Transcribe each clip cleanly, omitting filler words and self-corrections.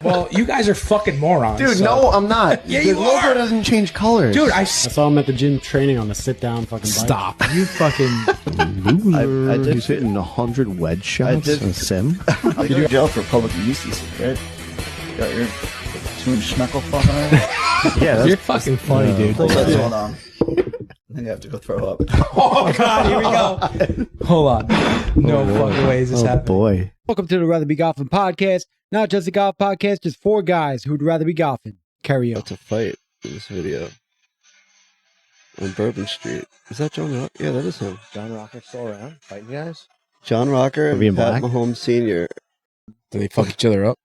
Well, you guys are fucking morons. Dude, so. no, I'm not. Yeah, the you logo are. doesn't change colors. Dude, I saw him at the gym training on the sit-down fucking bike. Stop. You fucking loser. I did He's hitting 100 wedge shots did- in a sim. I go to jail for public indecency, right? Got your 2-inch schmeckle fucking around. Yeah, You're fucking funny, dude. Hold on. I think I have to go throw up. Oh, God, here we go. Hold on. No fucking way is this happening. Boy. Welcome to the Rather Be Golfing podcast. Not just a golf podcast, just four guys who'd rather be golfing. Carry on. That's a fight in this video. On Bourbon Street. Is that John Rocker? Yeah, that is him. John Rocker still around fighting guys? John Rocker and being Pat black? Mahomes Sr. Do they fuck each other up?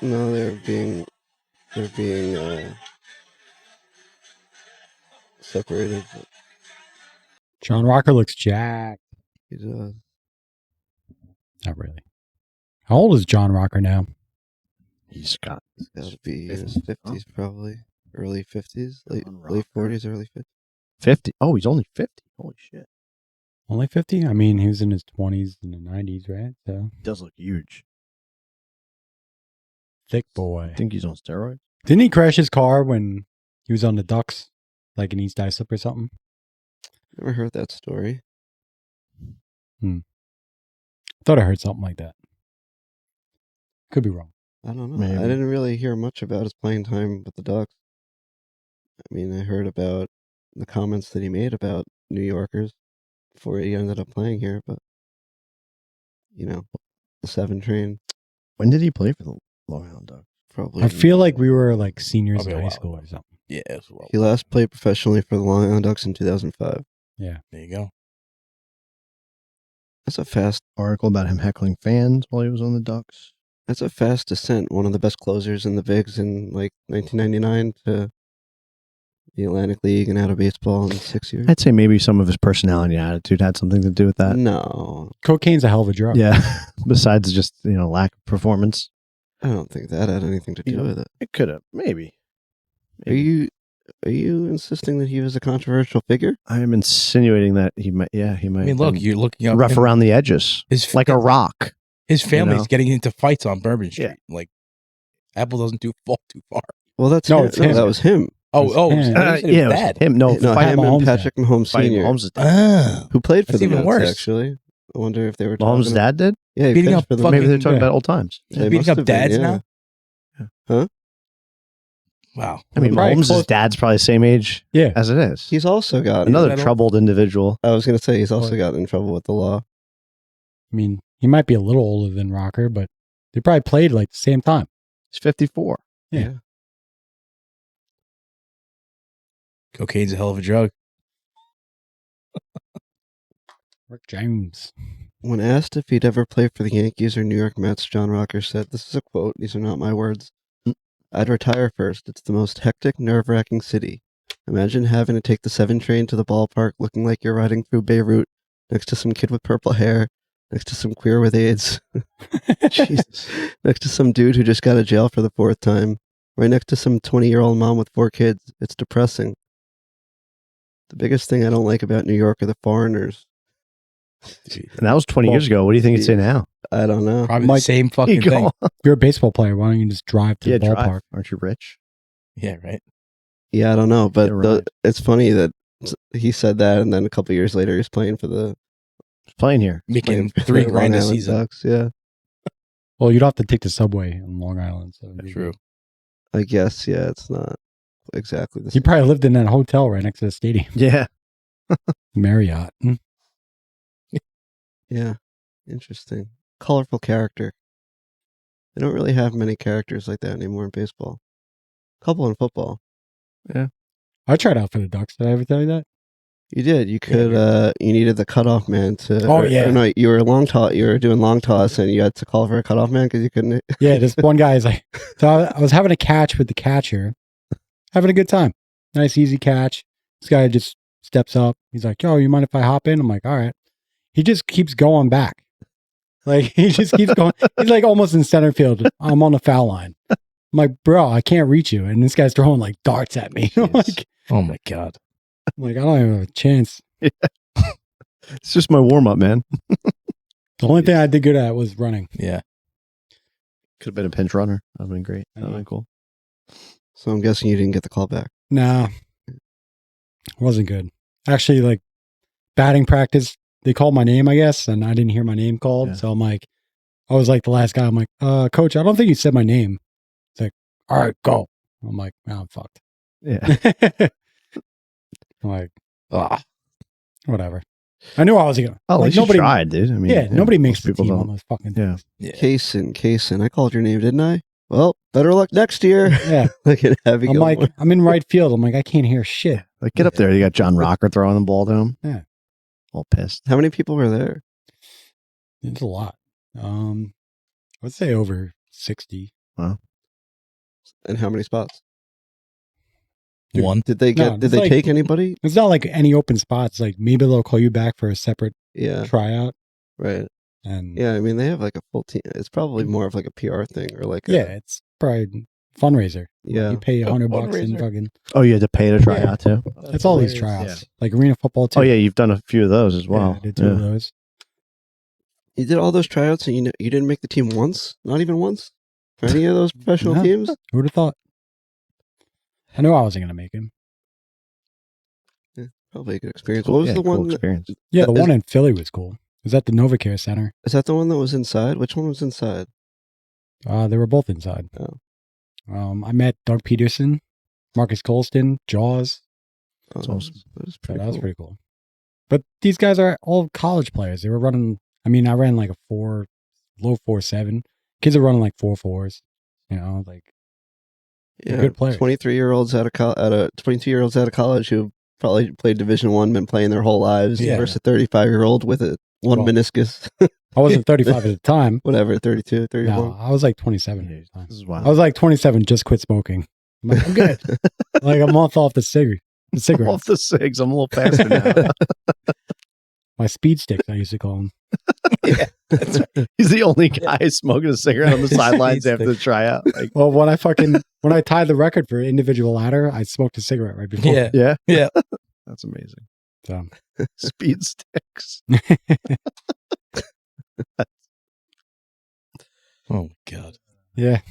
No, they're being separated. But John Rocker looks jacked. he does. Not really. How old is John Rocker now? He's got He's got to be in his 50s, probably. Early 50s, late John 40s, early 50s. 50. Oh, he's only 50. Holy shit. Only 50? I mean, he was in his 20s and the 90s, right? So, He does look huge. thick boy. I think he's on steroids. Didn't he crash his car when he was on the Ducks? Like in East Islip or something? Never heard that story. Thought I heard something like that. Could be wrong. I don't know. Maybe. I didn't really hear much about his playing time with the Ducks. I mean, I heard about the comments that he made about New Yorkers before he ended up playing here, but, you know, the 7 train, When did he play for the Long Island Ducks? probably. I feel like we were like seniors Probably in a high while school ago. or something. Yeah, as well. He last played professionally for the Long Island Ducks in 2005. There you go. That's a fast Article about him heckling fans while he was on the Ducks. That's a fast descent. One of the best closers in the bigs in like 1999 to the Atlantic League and out of baseball in 6 years. I'd say maybe some of his personality and attitude had something to do with that. No, Cocaine's a hell of a drug. Yeah. Besides just, lack of performance. I don't think that had anything to do with it. It could have. Maybe. Are you insisting that he was a controversial figure? I am insinuating that he might. Yeah, he might. I mean, look, you're looking up rough him- around the edges, his like a rock. his family's know? getting into fights on Bourbon Street. Yeah. Like, Apple doesn't fall too far. Well, that's No, him. it's him. That was him. Oh, his so hand. you said it was Yeah, it was dad. him. No, No, fight him Mahomes and Patrick Mahomes fighting Sr., Mahomes' dad. Ah, who played for That's the even Mets, worse. actually. I wonder if they were Mahomes' talking dad did. Yeah, he Beating pitched up for the fucking- Maybe they're talking yeah. about old times. he's They beating must up have been, dads yeah. now. Huh? Wow. I mean, Probably Mahomes' close- dad's probably the same age Yeah. as it is. He's also got Another that old? troubled individual. I was going to say he's also got in trouble with the law. I mean, he might be a little older than Rocker, but they probably played like the same time. He's 54. Yeah. Cocaine's a hell of a drug. Rick James. When asked if he'd ever play for the Yankees or New York Mets, John Rocker said, "This is a quote, these are not my words. I'd retire first. It's the most hectic, nerve-wracking city. Imagine having to take the 7 train to the ballpark looking like you're riding through Beirut, next to some kid with purple hair, next to some queer with AIDS, Jesus. next to some dude who just got out of jail for the 4th time, right next to some 20-year-old mom with 4 kids. It's depressing. The biggest thing I don't like about New York are the foreigners." And that was 20 years ago. What do you think it'd say now? I don't know. Probably Mike, the same Here fucking you thing. go. If you're a baseball player, why don't you just drive to Yeah, the drive. ballpark? Aren't you rich? Yeah, right. Yeah, I don't know, but You're right. it's funny that he said that, and then a couple years later, he's playing for the He's playing here. Making for $3 the grand a Long Island season. Ducks, yeah, Well, you'd have to take the subway in Long Island. So True. I guess. Yeah, it's not exactly the You same. probably lived in that hotel right next to the stadium. Yeah. Marriott. Yeah, interesting, colorful character. They don't really have many characters like that anymore in baseball. Couple in football. I tried out for the Ducks. Did I ever tell you that? You did. You could. You needed the cutoff man to. Oh, yeah. No, you were long toss. You were doing long toss, and you had to call for a cutoff man because you couldn't. Yeah, this one guy is like, so I was having a catch with the catcher, having a good time. Nice, easy catch. This guy just steps up. He's like, yo, you mind if I hop in? I'm like, all right. He just keeps going back. Like, he just keeps going. He's like almost in center field. I'm on the foul line. I'm like, bro, I can't reach you. And this guy's throwing like darts at me. I'm like, Oh my God. I don't even have a chance. It's just my warm up, man. The only thing I did good at was running. Yeah. Could have been a pinch runner. That would have been great. That would have been cool. So I'm guessing you didn't get the call back. Nah, wasn't good. Actually, like batting practice, they called my name, I guess, and I didn't hear my name called. Yeah. So I'm like, I was like the last guy. I'm like, coach, I don't think you said my name. It's like, all right, go. I'm like, oh, I'm fucked. Yeah. I'm like, whatever. I knew I was gonna. Oh, at like, least nobody you tried, dude. I mean, yeah, nobody makes most the people team don't. on those fucking Yeah. things. Kaysen, I called your name, didn't I? Well, better luck next year. Yeah. Like in Heavy I'm like, I'm in right field. I'm like, I can't hear shit. Like, get up there. You got John Rocker throwing the ball to him. Yeah. All pissed. how many people were there? It's a lot. Let's say over 60. And how many spots? One. Did they get? No, did it's they like- take anybody? It's not like any open spots. Like maybe they'll call you back for a separate Yeah, tryout. right. And Yeah, I mean they have like a full team. It's probably more of like a PR thing or like yeah, it's probably fundraiser. yeah. You pay $100 and Fundraiser. fucking. Oh, you had to pay to try out, too? It's all these hilarious. tryouts. Like arena football too. Oh, yeah. You've done a few of those as Yeah, well. I did 2 of those. You did all those tryouts and you didn't make the team once, not even once, for any of those professional No. teams. Who would have thought? I knew I wasn't gonna make him. Probably a good experience. Cool. What was Yeah, the cool one? experience. Yeah, the Is- one in Philly was cool. It was at the NovaCare Center. Is that the one that was inside? Which one was inside? They were both inside. Oh. I met Doug Peterson, Marcus Colston, Jaws. Oh, That's awesome. That was So pretty that was cool. pretty cool. But these guys are all college players. They were running. I mean, I ran like a low 4.7. Kids are running like 4.4s. You know, like Yeah, good players. 23-year-olds out of 22-year-olds out of college who probably played Division I, been playing their whole lives, Yeah. versus a 35-year-old with one Well, meniscus. I wasn't 35 at the time. Whatever, 32, 31. No, I was like 27 at the time. This is I wild. was like 27, just quit smoking. I'm like, I'm good. Like a month off the cigarette. The cigarette. Off the cigs. I'm a little faster now. My speed sticks, I used to call them. He's the only guy smoking a cigarette on the sidelines after the tryout. Like, Well, when I tied the record for individual ladder, I smoked a cigarette right before. Yeah. yeah. Yeah. That's amazing. So Speed sticks. Oh God. yeah.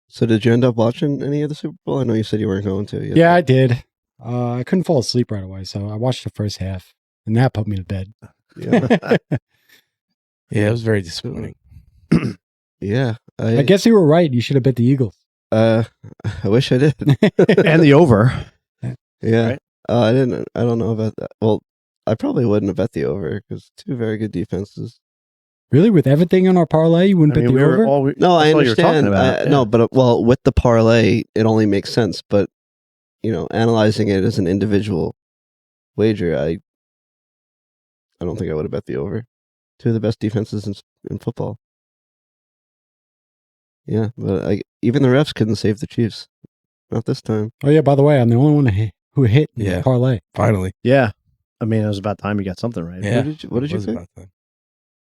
So did you end up watching any of the Super Bowl? I know you said you weren't going to. You- Yeah, I did. I couldn't fall asleep right away, so I watched the first half, and that put me to bed. Yeah. Yeah, it was very disappointing. Yeah. I guess you were right. You should have bet the Eagles. I wish I did. And the over. Yeah. Right? I didn't. I don't know about that. Well, I probably wouldn't have bet the over because 2 very good defenses. Really, with everything on our parlay, you wouldn't bet the over? No, I that's all you were talking understand. about, yeah. No, but well, with the parlay, it only makes sense. But analyzing it as an individual wager, I don't think I would have bet the over. 2 of the best defenses in football. Yeah, but even the refs couldn't save the Chiefs. Not this time. Oh yeah. By the way, I'm the only one who hit in Yeah. the parlay. Finally. Yeah. I mean, it was about time you got something right. Yeah. What did you Was pick? about that.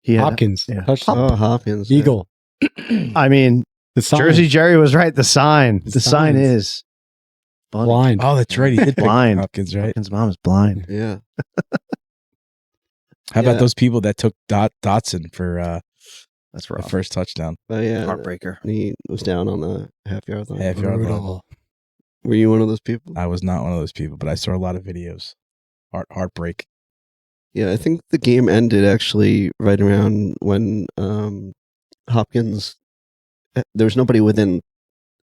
He had, Hopkins, yeah. touchdown. Oh, Hopkins. yeah. Eagle. I mean, The sign. Jersey Jerry was right. The sign. The sign signs. is bunny. Blind. Oh, that's right. He did pick Blind. Hopkins, right? Hopkins' mom is blind. Yeah. How Yeah. about those people that took Dotson for That's the rough. first touchdown? But yeah. Heartbreaker. He was down on the half-yard line. Half yard line. Brutal. Were you one of those people? I was not one of those people, but I saw a lot of videos. Heartbreak. Yeah, I think the game ended actually right around when Hopkins. There was nobody within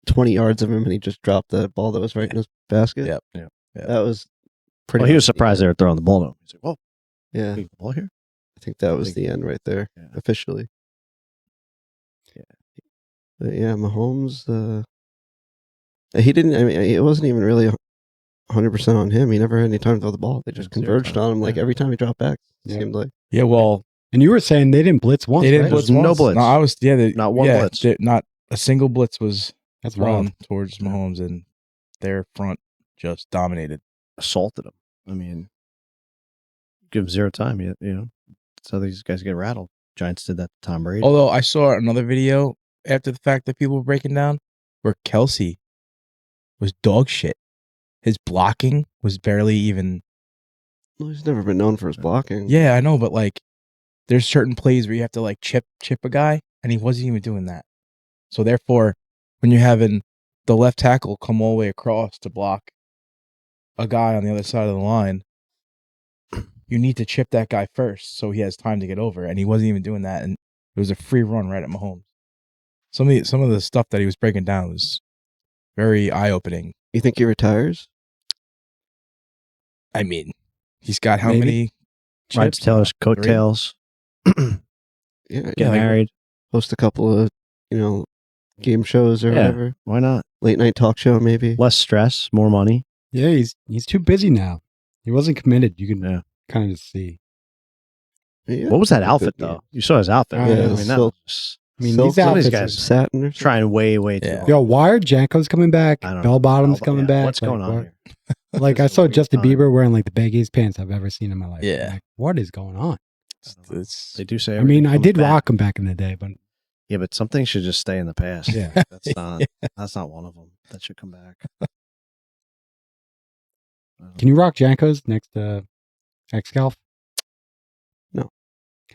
20 yards of him, and he just dropped the ball that was right in his basket. Yep. Yeah. That was pretty. Well, he was much- surprised they were throwing the ball to him. He's like, "Whoa, Yeah, leave the ball here." I think that was the end right there, Yeah. officially. Yeah. But yeah, Mahomes. He didn't. I mean, it wasn't even really 100% on him. He never had any time to throw the ball. They just Zero converged time. on him like Yeah. every time he dropped back. It Yeah. seemed like. Yeah, well, And you were saying they didn't blitz once. they didn't right? blitz There's no once. blitz. No, I was, Not one blitz. Not a single blitz was That's wild. thrown towards Mahomes, and their front just dominated. Assaulted him. I mean, give him 0 time. You know, that's how these guys get rattled. Giants did that to Tom Brady. Although I saw another video after the fact that people were breaking down where Kelsey was dog shit. His blocking was barely even. Well, he's never been known for his blocking. Yeah, I know, but like, there's certain plays where you have to like chip a guy, and he wasn't even doing that. So therefore, when you're having the left tackle come all the way across to block a guy on the other side of the line, you need to chip that guy first so he has time to get over. And he wasn't even doing that, and it was a free run right at Mahomes. Some of the stuff that he was breaking down was very eye-opening. You think he retires? I mean, he's got how Maybe. many Rides chips? Taylor's coattails. Yeah, Get married. host a couple of game shows or Yeah. whatever. Why not? Late night talk show maybe. Less stress, more money. Yeah, he's too busy now. He wasn't committed. You can Yeah. kind of see. Yeah. What was that Good outfit game. though? You saw his outfit. Yeah, I it mean, was that silk. was I mean, So these some of outfits. these guys- Satin or something? trying way too Yeah. hard. Yo, Wired Janko's coming back. I don't Bell know. Bottom's Bell- coming yeah, back. What's going on what- here? Like I This is saw what he's Justin done. Bieber wearing like the baggiest pants I've ever seen in my life. Yeah. I'm like, what is going on? It's They do say. I mean, everything I comes did back. rock them back in the day, but Yeah, but something should just stay in the past. Yeah. That's not. That's not one of them. That should come back. can you rock Janko's next to Excalf?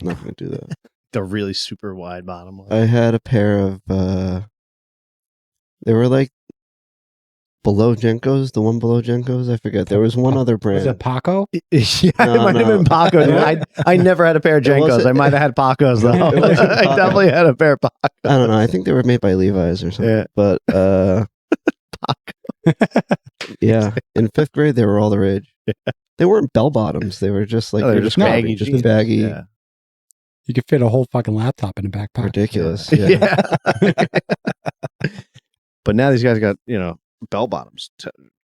I'm not going to do that. The really super wide bottom one. I had a pair of, they were like below Jenko's, the one below Jenko's. I forget. There was one other Was brand. it Paco? yeah, it No, might have no. been Paco. Dude. I never had a pair of It Jenkos. wasn't- I might have had Pacos though. It wasn't I Paco. definitely had a pair of Pacos. I don't know. I think they were made by Levi's or something. Yeah. But yeah, in 5th grade they were all the rage. They weren't bell bottoms. They were just like No, they're you're just describing, baggy just jeans. baggy, Yeah. You could fit a whole fucking laptop in the back pocket. ridiculous. Yeah. But now these guys got bell bottoms.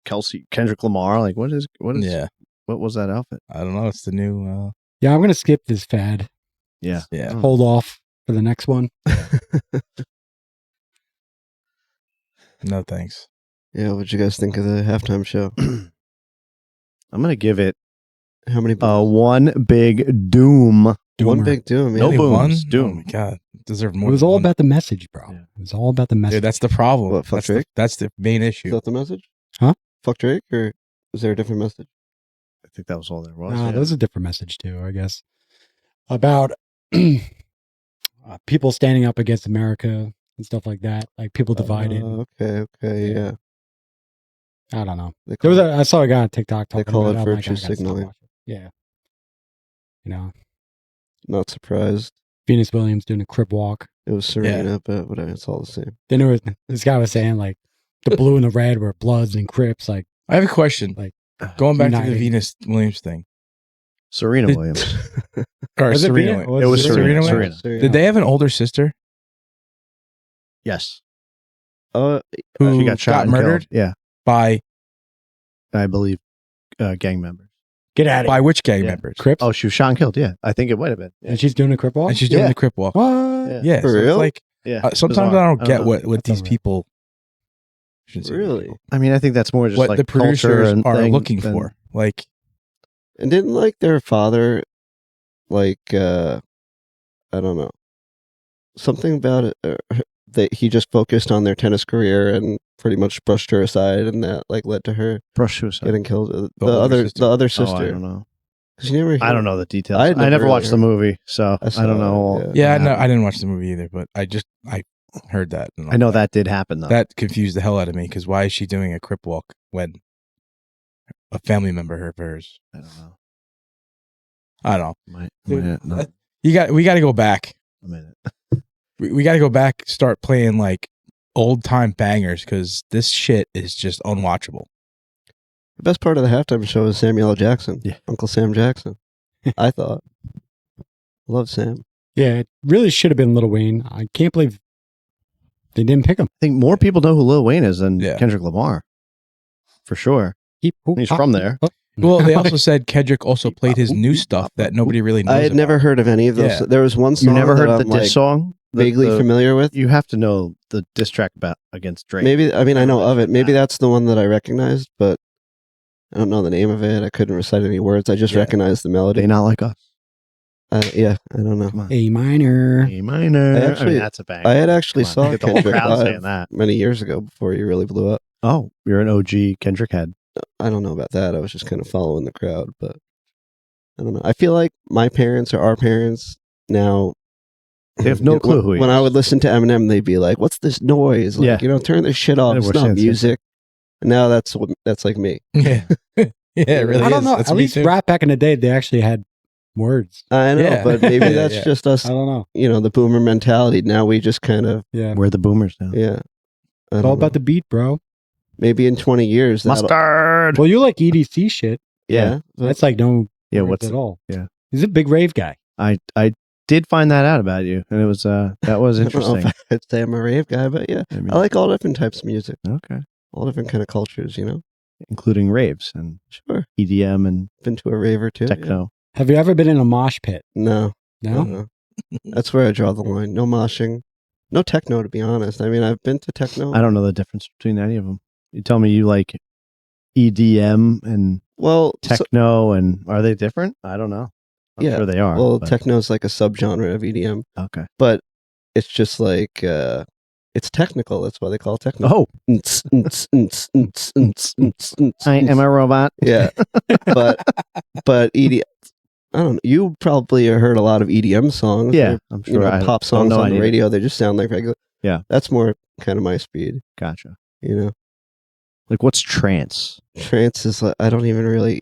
Kelsey, Kendrick Lamar. Like what is yeah. what was that outfit? I don't know. It's the new. Yeah, I'm gonna skip this fad. Yeah. Yeah. Oh. Hold off for the next one. No thanks. Yeah, what'd you guys think of the halftime show? I'm gonna give it How many? one big doom. One Doomer. big doom. No Yeah. Only booms, one? Doom. Oh my god, deserved It more. was than all one. about the message, bro. Yeah. It was all about the message. Dude, that's the problem. What, fuck that's, the, Drake? that's the main Is issue. that the message? Huh? Fuck Drake, or is there a different message? I think that was all there was. Nah, yeah. that was a different message too, I guess. About people standing up against America and stuff like that. Like people divided. Okay, yeah. I don't know. They There call was it- I saw a guy on TikTok They talking call about it I'm like, virtue I gotta stop signaling. watching. Yeah. You know, Not surprised. Venus Williams doing a crib walk. It was Serena, but whatever. It's all the same. Then there was this guy was saying like the blue and the red were Bloods and Crips. Like I have a question. Like, Going back to the uniting. Venus Williams thing, Serena Did- Williams. or Was it Serena. Venus? Williams. It was Serena. Williams? Serena. Did they have an older sister Yes. Oh, who She got shot and murdered killed. Yeah, by I believe gang members. get out of by here. which gang Yeah. members? Crips. Oh, she was shot and killed. Yeah, I think it might have been. Yeah. And she's doing a crip walk. And she's doing Yeah. the crip walk. What? Yeah. Yeah, For so it's real? like Yeah. sometimes Bizarre. I don't get know. what That's these all right. people. Shouldn't say really? people. I mean, I think that's more just What like the culture producers and are thing looking than- for. Like, And didn't like their father, like I don't know, something about it. That he just focused on their tennis career and pretty much brushed her aside, and that like led to her brush suicide. getting killed. The older other, sister. the other Oh, I sister. don't know. 'Cause you never I don't know the details. I I had never, never watched really the movie, so I saw I don't it, know. yeah, what no, I happened. didn't watch the movie either, but I heard that. And I know that did happen though. that confused the hell out of me because why is she doing a crip walk when a family member of hers? I don't know. I don't Might, Dude, no, know. We got to go back. a minute. We got to go back. Start playing like old time bangers because this shit is just unwatchable. The best part of the halftime show is Samuel L. Jackson. Yeah. Uncle Sam Jackson. I thought. Love Sam. Yeah, it really should have been Lil Wayne. I can't believe they didn't pick him. I think more people know who Lil Wayne is than Yeah. Kendrick Lamar, for sure. He's from there. Well, they also said Kendrick also played his new stuff that nobody really knows. I had never about. heard of any of those. Yeah. There was one You song never that heard the I'm, diss like, song? vaguely familiar with. You have to know the diss track against Drake. Maybe, I mean, I know of it. Maybe that's the one that I recognized, but I don't know the name of it. I couldn't recite any words. I just Yeah. recognized the melody. They not like us. Yeah, I don't know. Come on. A minor. A minor. I I mean, actually- that's a bang. I had actually Come on, saw get the whole Kendrick crowd saying live that. many years ago before he really blew up. Oh, you're an OG Kendrick head. I don't know about that. I was just kind of following the crowd, but I don't know. I feel like my parents or our parents now They have no clue who he When is. I would listen to Eminem, they'd be like, "What's this noise? Like, Yeah. turn this shit off. It's not music." And now that's like me. Yeah. Yeah, it really I don't is. know. That's At me least too. rap back in the day, they actually had words. I know, Yeah. but maybe Yeah, that's yeah. just us. I don't know. The boomer mentality. Now we just kind of, Yeah. We're the boomers now. yeah. I It's all don't about know. the beat, bro. Maybe in 20 years. Mustard. Well, you like EDC shit. Yeah. but- That's like no Yeah, words what's at all. yeah. He's a big rave guy. I did find that out about you, and it was that was I don't know interesting. if I'd say I'm a rave guy, but yeah. I mean, I like all different types of music, okay, all different kind of cultures, including raves and Sure. EDM and Been to a raver too. techno. Have you ever been in a mosh pit? Yeah. No. No? Uh-uh. That's where I draw the line. No moshing. No techno, to be honest. I mean, I've been to techno. I don't know the difference between any of them. You tell me you like EDM and Well, techno, and are they different? I don't know. I'm Yeah, sure they are. well, but- techno is like a subgenre of EDM, okay. but it's just like it's technical. That's why they call it techno. Oh, I am a robot. Yeah, but EDM. I don't know. You probably heard a lot of EDM songs. Yeah, They're, I'm sure. I pop don't songs know on the any of it. radio. They just sound like regular. Yeah. That's more kind of my speed. Gotcha. Like what's trance? trance is like I don't even really.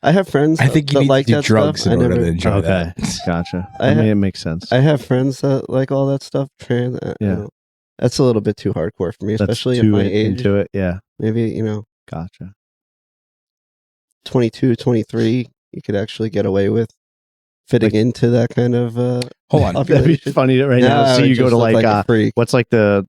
I have friends. I think you that need like to do that drugs stuff. in I order never. to enjoy Okay, that. gotcha. I I mean, ha- it makes sense. I have friends that like all that stuff. Trance. Yeah. That's a little bit too hardcore for me, That's especially at too my age. into it. Yeah, Maybe, gotcha. 22, 23, you could actually get away with fitting into that kind of Hold on. That'd be population. funny right now. I See would you go just to look like a freak. what's like the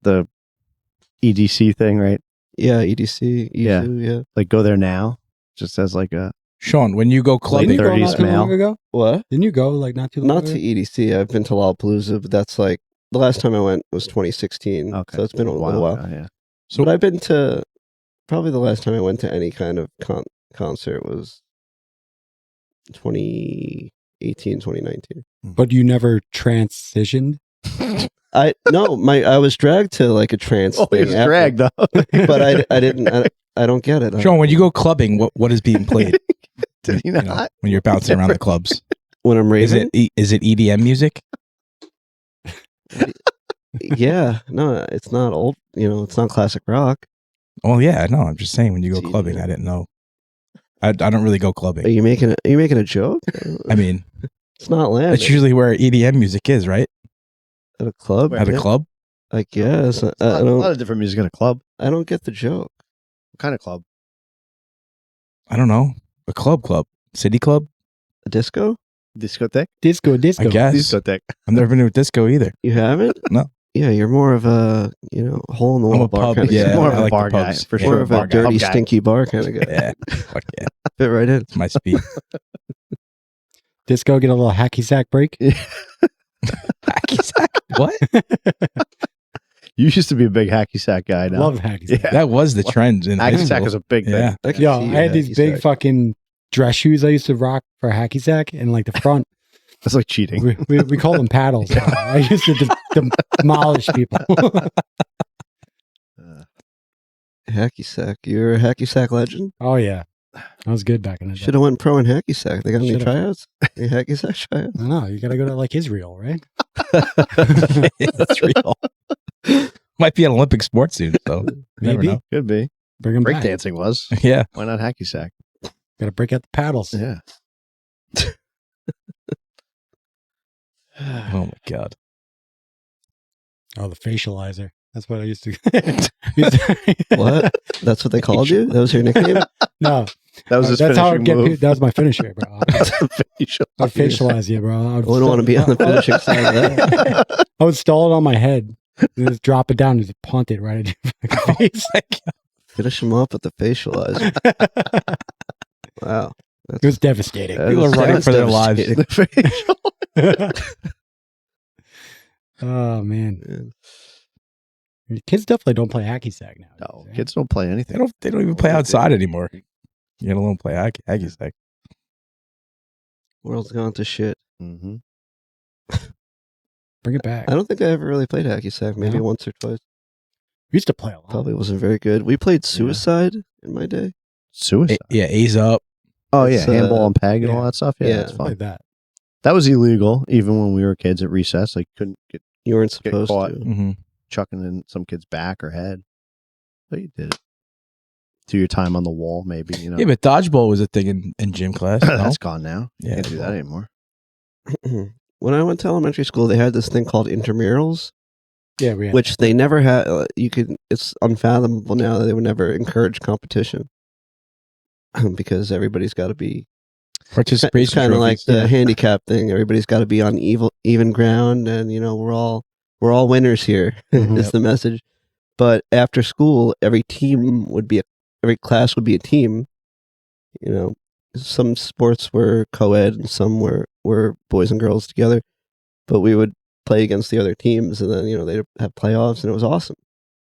EDC thing, right? Yeah, EDC, Yeah. yeah. Like go there now, just as like a Sean, when you go Didn't clubbing, you go 30s not too long male. ago? What? Didn't you go like not too long Not ago? to EDC. I've been to Lollapalooza, but that's like the last time I went was 2016. okay. So it's been a little while. ago, yeah. so But I've been to probably the last time I went to any kind of concert was 2018, 2019. But you never transitioned? I was dragged to like a trance Oh, he thing was after, dragged though. but I didn't. I don't get it. Sean, when you go clubbing, what is being played? Did he You know, not? when you're bouncing around the clubs, When I'm is raving, it EDM music? yeah, no, it's not old. It's not classic rock. Oh yeah, no. I'm just saying when you go It's clubbing, EDM. I didn't know. I don't really go Are clubbing. you making a joke? I mean, It's not landing. that's usually where EDM music is, right? At a club. At a club. I guess. a I lot don't. of different music in a club. I don't get the joke. What kind of club? I don't know. A club, city club. A disco? Discotheque? Disco. I guess. Discotheque. I've never been to a disco either. You haven't? No. Yeah, you're more of a hole in the I'm wall a bar pub. kind of Yeah, guy. More of I a like the bar guy, pubs. for Yeah, More sure. of Bar a guy. dirty, Pub guy. stinky bar kind of guy. Yeah. Fuck yeah. Fit right in. It's my speed. Disco, get a little hacky sack break. Hacky sack. What? You used to be a big hacky sack guy. Now Love hacky sack. Yeah. That was the trend in high hacky sack school. is a big thing. Yeah. I can Yo, I see you had these hacky big sack. fucking dress shoes I used to rock for hacky sack, and like the front, That's like cheating. we call them paddles. I used to demolish people. Hacky sack. You're a hacky sack legend? Oh yeah, I was good back in the day. Should have went pro in hacky sack. They got any Should've. tryouts? Any hacky sack tryouts? I know, you gotta go to like Israel, right? It's real. Might be an Olympic sport soon, so you never Maybe. know. Could be. Bring them back. Breakdancing was. Yeah. Why not hacky sack? Gotta break out the paddles. Yeah. Oh my god. Oh, the facializer. That's what I used to. What? That's what they called you? That was your nickname? No, That was his that's how I'd finishing get. move. That was my finisher, bro. Facial. I'd facialize you, bro. I wouldn't want to be on the finishing side of that. I would stall it on my head, and just drop it down, and just punt it right at your fucking face. Finish him up with the facializer. Wow. It was devastating. People are running for their lives. devastating. The facial. Oh man, Man. kids definitely don't play hacky sack now. No, kids don't play anything. They don't even play outside anymore. You don't play hacky sack. World's gone to shit. Mm-hmm. Bring it back. I don't think I ever really played hacky sack. Maybe No? once or twice. We used to play a lot. Probably wasn't very good. We played Suicide in my day. Suicide. Yeah, A's up. Oh yeah, It's, handball and peg and yeah. all that stuff. Yeah, Yeah. that's I fun. played that. That was illegal, even when we were kids at recess. Like, couldn't get You weren't supposed caught. to. Mm-hmm. chucking in some kid's back or head. But you did it. Do your time on the wall, maybe. You know, Yeah, but dodgeball was a thing in gym class. No? that's gone now. Yeah, Can't do that anymore. When I went to elementary school, they had this thing called intramurals, Yeah, we had. which they never had. It's unfathomable now that they would never encourage competition because everybody's got to be. Participation It's kind of like trophies. the handicap thing. Everybody's got to be on even ground, and we're all winners here. Mhm. Is the message. But after school, every class would be a team. Some sports were co-ed and some were boys and girls together. But we would play against the other teams, and then they'd have playoffs, and it was awesome.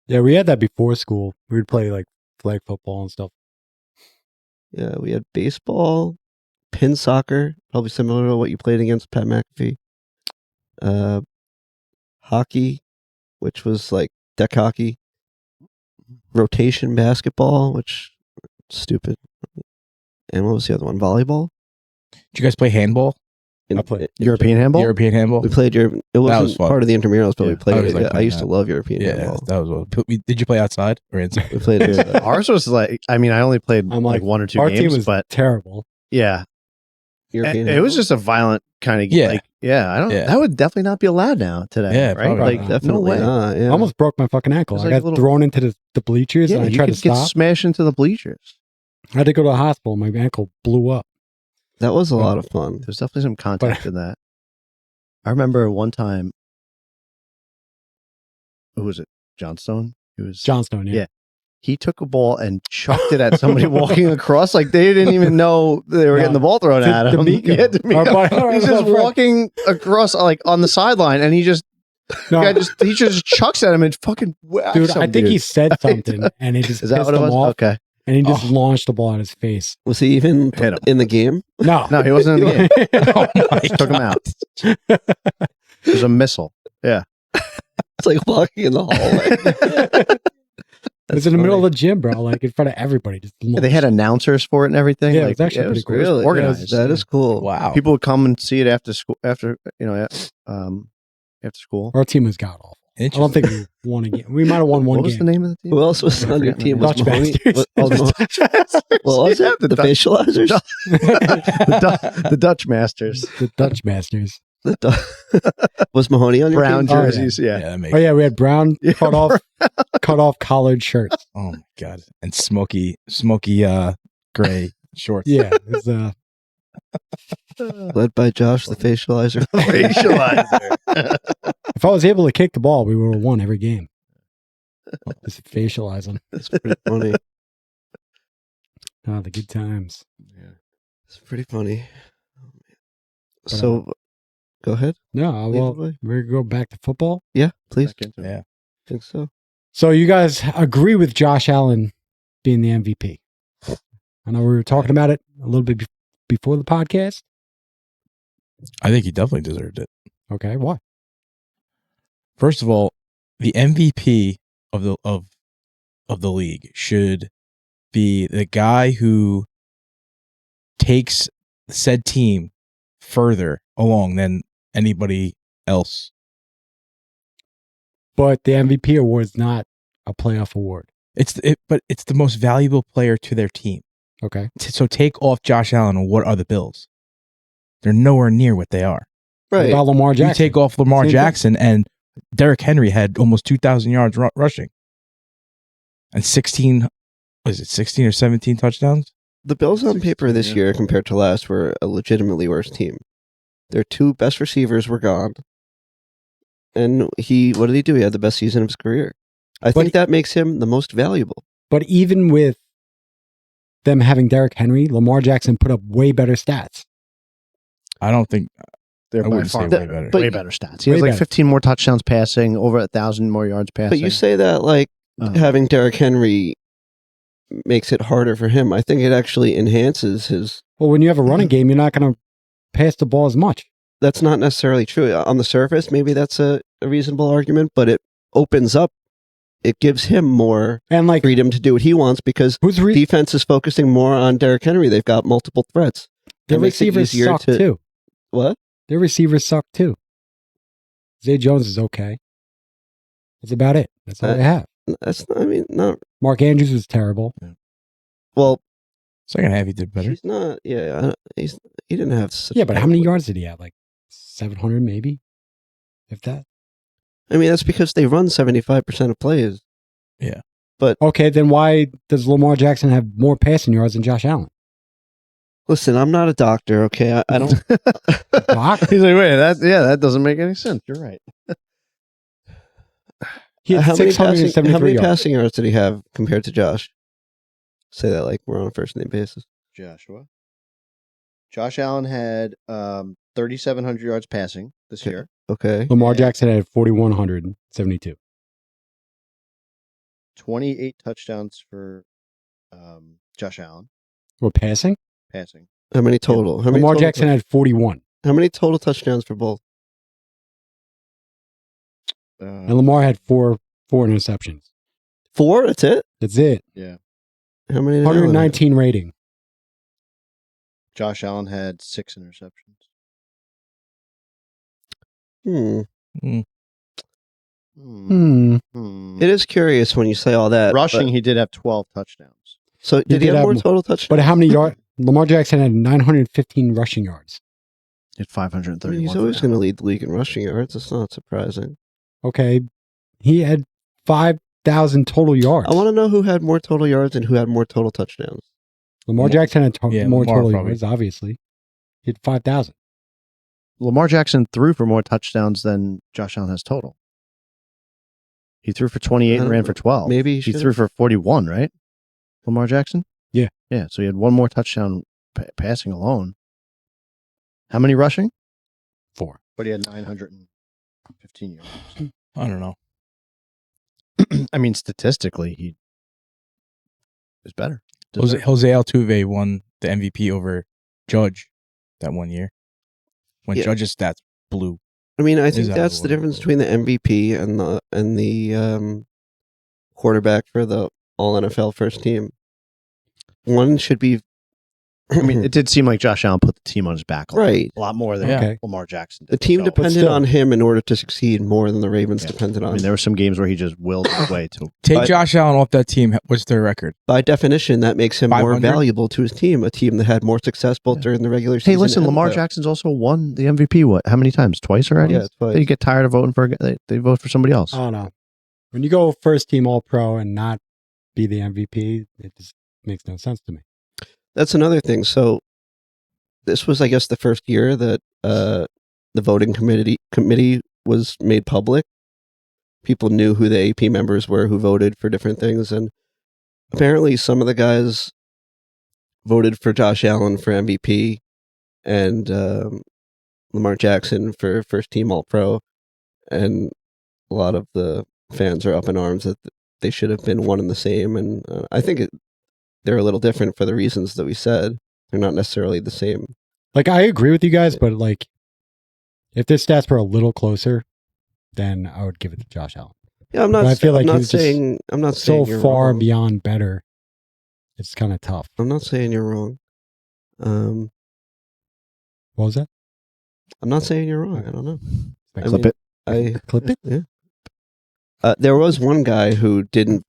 Yeah, we had that before school. We would play like flag football and stuff. Yeah, we had baseball, pin soccer, probably similar to what you played against Pat McAfee. Hockey, which was like deck hockey. Rotation basketball, which stupid. And what was the other one? Volleyball. Did you guys play handball? I played European handball? European handball? We played It was wasn't fun. part of the intramurals, but Yeah, we played I it. always liked I playing used to that. love European Yeah, handball. that was what. Did you play outside or inside? We played it. Ours was like, I mean, I only played I'm like like, one or two our games, team was but terrible. yeah. European It was handball. just a violent kind of game. Yeah. Like, I don't. Yeah. That would definitely not be allowed now today. Yeah, right? probably Like, not. Definitely no way. not. Yeah. I almost broke my fucking ankle. It was I like got a little- thrown into the bleachers Yeah, and I you tried to could get stop. smashed into the bleachers. I had to go to the hospital. My ankle blew up. That was a lot of fun. There's definitely some contact in that. I remember one time. Who was it? Johnstone. It was Johnstone, yeah. Yeah. He took a ball and chucked it at somebody walking across. Like they didn't even know they were No. getting the ball thrown at him. D'Amico. Yeah, D'Amico. Our buddy- He's just walking across like on the sideline, and he just No, just chucks at him and fucking whacks dude, him, I think dude. he said something and he just Is that pissed what it him was? off Okay. and he just Oh. launched the ball at his face. Was he even Hit him. in the game? No. No, he wasn't in the game. Oh my Took him out. It was a missile. It's like walking in the hallway. It was in the middle of the gym, bro, like in front of everybody. Just They had announced for it and everything. Yeah, it like, was actually pretty cool. It was Really? organized. That is cool. Wow. People would come and see it after school. After school. Our team was god awful. I don't think we won a game. We might have won one What was game. the name of the team? Who else was on your team? Was Dutch Mahoney? Masters. What was Yeah, it? The facializers? the Dutch Masters. The Dutch Masters. Was Mahoney on your Brown team? Oh, yeah. jerseys. Yeah, Yeah. that makes Oh yeah, we had brown Yeah, cut off collared shirts. Oh my god. And smoky gray shorts. Yeah, it was, Led by Josh, the facializer. Facializer. if I was able to kick the ball, we would have won every game. Just facialize them. That's pretty funny. Oh, the good times. It's pretty funny. But, So, go ahead. No, Lead well, the way. we're gonna go back to football. Yeah, please. Back into it. Yeah. I think so. So you guys agree with Josh Allen being the MVP? I know we were talking about it a little bit before the podcast. I think he definitely deserved it. Okay, why? First of all, the MVP of the league should be the guy who takes said team further along than anybody else. But the MVP award is not a playoff award. But it's the most valuable player to their team. Okay. So take off Josh Allen, and what are the Bills? They're nowhere near what they are. What Right. about Lamar Jackson? You take off Lamar Same thing. Jackson, and Derrick Henry had almost 2,000 yards rushing, and 16 or 17 touchdowns. The Bills on 16, paper this yeah. year compared to last were a legitimately worse team. Their two best receivers were gone. And what did he do? He had the best season of his career. I think that makes him the most valuable. But even with them having Derrick Henry, Lamar Jackson put up way better stats. I don't think They're I by wouldn't say far way better. But- way better stats. He Way has like better. 15 more touchdowns passing, over 1,000 more yards passing. But you say that like having Derrick Henry makes it harder for him. I think it actually enhances his. Well, when you have a running game, you're not going to pass the ball as much. That's not necessarily true. On the surface, maybe that's a reasonable argument, but it opens up. It gives him more And like, freedom to do what he wants because who's defense is focusing more on Derrick Henry. They've got multiple threats. the It makes it receivers easier suck to- too. What? Their receivers suck too. Zay Jones is okay. That's about it. That's all they have. That's not, I mean, not Mark Andrews was terrible. well. Second half, he did better. He's not. Yeah, he didn't have. Such Yeah, but how bad many week. yards did he have? Like 700 maybe? If that. I mean, that's because they run 75% of plays. Yeah. But Okay, then why does Lamar Jackson have more passing yards than Josh Allen? listen, I'm not a doctor. Okay, I don't. Doc? He's like, wait, that doesn't make any sense. You're right. He had how many 673 yards. passing yards did he have compared to Josh? Say that like we're on a first name basis. Josh Allen had 3,700 yards passing this year. Okay. Lamar Jackson had 4,172. 28 touchdowns for Josh Allen Or passing? passing. How many total? How many Lamar total Jackson had 41. How many total touchdowns for both? And Lamar had four interceptions. 4? That's it. That's it. Yeah. How many? did Allen have? 119 rating. Josh Allen had 6 interceptions. Hmm. Hmm. It is curious when you say all that. Rushing, but- he did have 12 touchdowns. so did he did have have more more. total touchdowns? But how many yards? Lamar Jackson had 915 rushing yards. He had I 531. mean, he's always going to lead the league in rushing yards. It's not surprising. Okay. He had 5,000 total yards. I want to know who had more total yards and who had more total touchdowns. Lamar Jackson had more Lamar total probably. yards, obviously. He had 5,000. Lamar Jackson threw for more touchdowns than Josh Allen has total. He threw for 28 and ran for 12. Maybe he should've- threw for 41, right? Lamar Jackson? Yeah. Yeah, so he had one more touchdown passing alone. How many rushing? 4. But he had 915 yards. I don't know. I mean, statistically, he is better. Jose Altuve won the MVP over Judge that one year when Yeah. Judge's stats blew. I mean, I Is think that that's the what- difference between the MVP and the quarterback for the All NFL first team. One should be. I mean, it did seem like Josh Allen put the team on his back Right. a lot more than Okay. Lamar Jackson did. The team So, depended still. on him in order to succeed more than the Ravens Yeah. depended I on. mean, there were some games where he just willed his way to. Take But- Josh Allen off that team. What's their record? By definition, that makes him more 500? valuable to his team. A team that had more success both Yeah. during the regular season. Hey, listen, and Lamar the- Jackson's also won the MVP. What? How many times? Twice already? Yeah, twice. They get tired of voting for. They vote for somebody else. I don't know. When you go first team All Pro and not be the MVP, it just makes no sense to me. That's another thing. So this was, I guess, the first year that the voting committee was made public. People knew who the AP members were who voted for different things, and apparently some of the guys voted for Josh Allen for MVP and Lamar Jackson for first team All Pro, and a lot of the fans are up in arms that they should have been one and the same. And I think they're a little different for the reasons that we said. They're not necessarily the same. Like, I agree with you guys, but like, if their stats were a little closer, then I would give it to Josh Allen. Yeah, I'm not. But I feel like I'm he not was just saying. I'm not So saying you're far wrong. beyond better, it's kind of tough. I'm not saying you're wrong. What was that? I'm not saying you're wrong. I don't know. I Clip mean, it. Clip it? Yeah. There was one guy who didn't.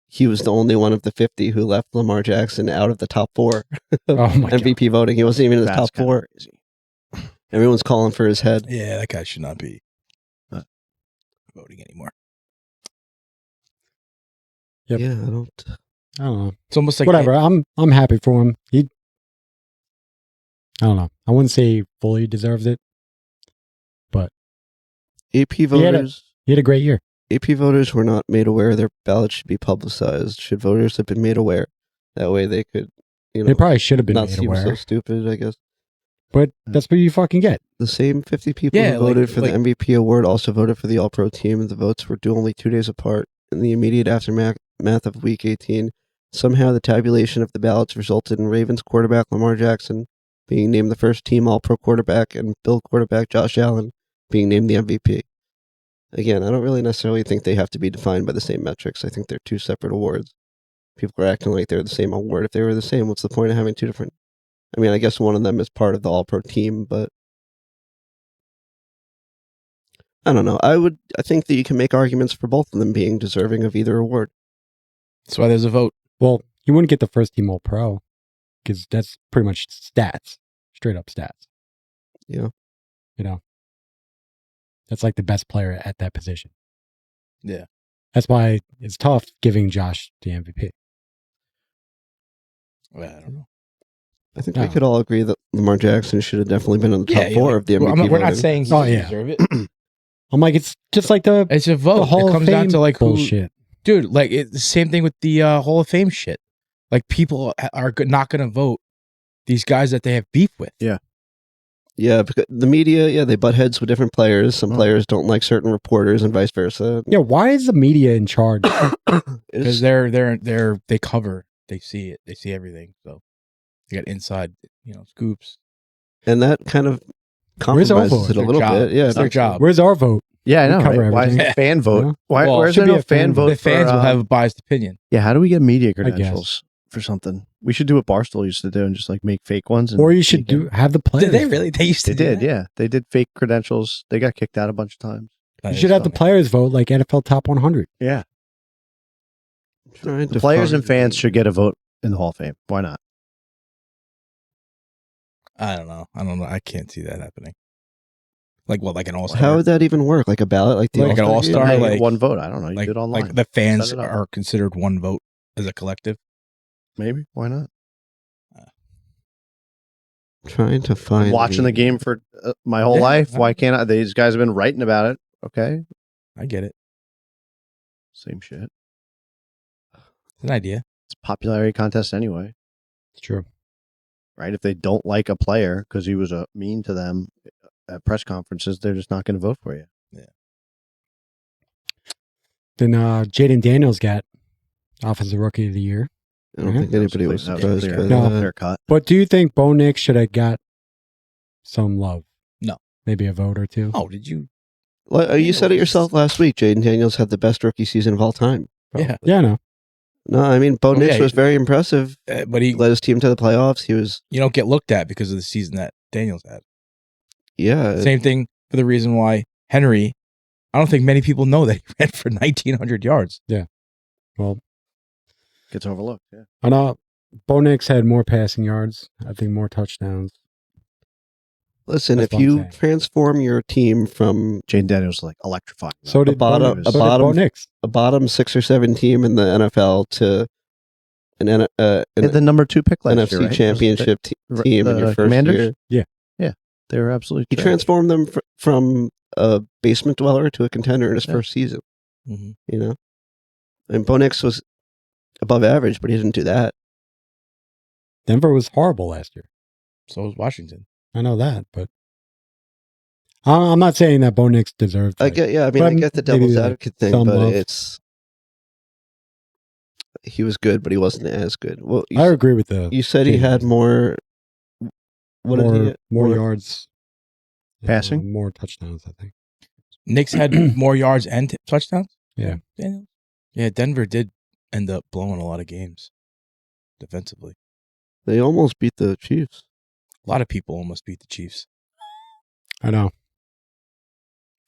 He was the only one of the 50 who left Lamar Jackson out of the top 4 of Oh my God. MVP voting. He wasn't even in the That's top kinda 4. crazy. Everyone's calling for his head. Yeah, that guy should not be voting anymore. Yep. Yeah, I don't. I don't know. It's almost like Whatever. I'm happy for him. I don't know. I wouldn't say he fully deserves it. AP voters. He had a great year. AP voters were not made aware their ballots should be publicized. Should voters have been made aware? That way they could, They probably should have been not made seem so aware. stupid, I guess. But that's what you fucking get. The same 50 people Yeah, who voted like- for the MVP award also voted for the All-Pro team. The votes were due only 2 days apart. In the immediate aftermath of Week 18, somehow the tabulation of the ballots resulted in Ravens quarterback Lamar Jackson being named the first team All-Pro quarterback and Bill quarterback Josh Allen being named the MVP. Again, I don't really necessarily think they have to be defined by the same metrics. I think they're 2 separate awards. People are acting like they're the same award. If they were the same, what's the point of having 2 different? I mean, I guess one of them is part of the All-Pro team, but I don't know. I think that you can make arguments for both of them being deserving of either award. That's why there's a vote. Well, you wouldn't get the first team All Pro because that's pretty much stats, straight up stats. Yeah. You know, that's like the best player at that position. Yeah. That's why it's tough giving Josh the MVP. Well, I don't know. I think No. we could all agree that Lamar Jackson should have definitely been in the top four of the MVP. We're not voting. saying he Oh, doesn't yeah. deserve it. I'm like, it's just like the It's a vote. Hall It of comes Fame down to like who, bullshit. dude. Like it's the same thing with the Hall of Fame shit. Like people are not going to vote these guys that they have beef with. Yeah, because the media, they butt heads with different players. Some players don't like certain reporters, and vice versa. Yeah, why is the media in charge? Because they cover, they see it, they see everything. So you got inside, scoops. And that kind of Where's our compromises vote? it a little bit. Yeah, It's their job. Where's our vote? Yeah, I We know. cover Right? Why is everything. it fan vote? Yeah. Why? Well, Where's should there be no a fan fan vote? The fans for, will have a biased opinion. Yeah, how do we get media guess. credentials for something? We should do what Barstool used to do and just like make fake ones. And Or you should make it. have the players. Did they really? They used to. They do did, that? yeah. They did fake credentials. They got kicked out a bunch of times. That You is should have the funny. players vote like NFL Top 100. Yeah, Trying the to players find and fans the- should get a vote in the Hall of Fame. Why not? I don't know. I can't see that happening. Like what? Like an all-star? How would that even work? Like a ballot? Like the Like an All-Star all-star? game? Hey, like- one vote. I don't know. You like, did online. like the fans Set it up. are considered one vote as a collective. Maybe. Why not? Trying to find Watching the game for my whole Yeah, life. I- Why can't I? These guys have been writing about it. Okay. I get it. Same shit. It's an idea. It's a popularity contest anyway, It's true. right? If they don't like a player because he was mean to them at press conferences, they're just not going to vote for you. Then Jaden Daniels got Offensive Rookie of the Year. I don't think anybody was That surprised clear, by No. that. clear cut. But do you think Bo Nix should have got some love? No. Maybe a vote or two? Oh, did you? Well, you said it yourself last week. Jaden Daniels had the best rookie season of all time. Yeah. Yeah, no. No, I mean, Bo Oh, Nix yeah. was very impressive. But He led his team to the playoffs. He was, you don't get looked at because of the season that Daniels had. yeah. Same thing for the reason why Henry. I don't think many people know that he ran for 1,900 yards. Well, Gets overlooked. Yeah. I know Bo Nix had more passing yards. I think more touchdowns. Listen, That's if what I'm you saying. transform your team from Jaden Daniels was like electrifying. So did bottom- Bo, a so did bottom- Bo Nix. a bottom 6 or 7 team in the NFL to an They had the number 2 pick last NFC year, right? championship team in your the first Commanders? year. They were absolutely He trash. transformed them from a basement dweller to a contender in his Yeah. first season. Mm-hmm. You know, and Bo Nix was above average, but he didn't do that. Denver was horrible last year. So was Washington. I know that, but I'm not saying that Bo Nix deserved. I like, get, I mean, but I get the maybe, devil's like, advocate thing, some but love. he was good, but he wasn't as good. Well, I agree with the you said he team. had more. What more, did he? more yards, Passing? more touchdowns. I think. Knicks had more yards and touchdowns. Yeah. Daniels. Yeah, Denver did end up blowing a lot of games defensively. They almost beat the Chiefs. A lot of people almost beat the Chiefs. I know.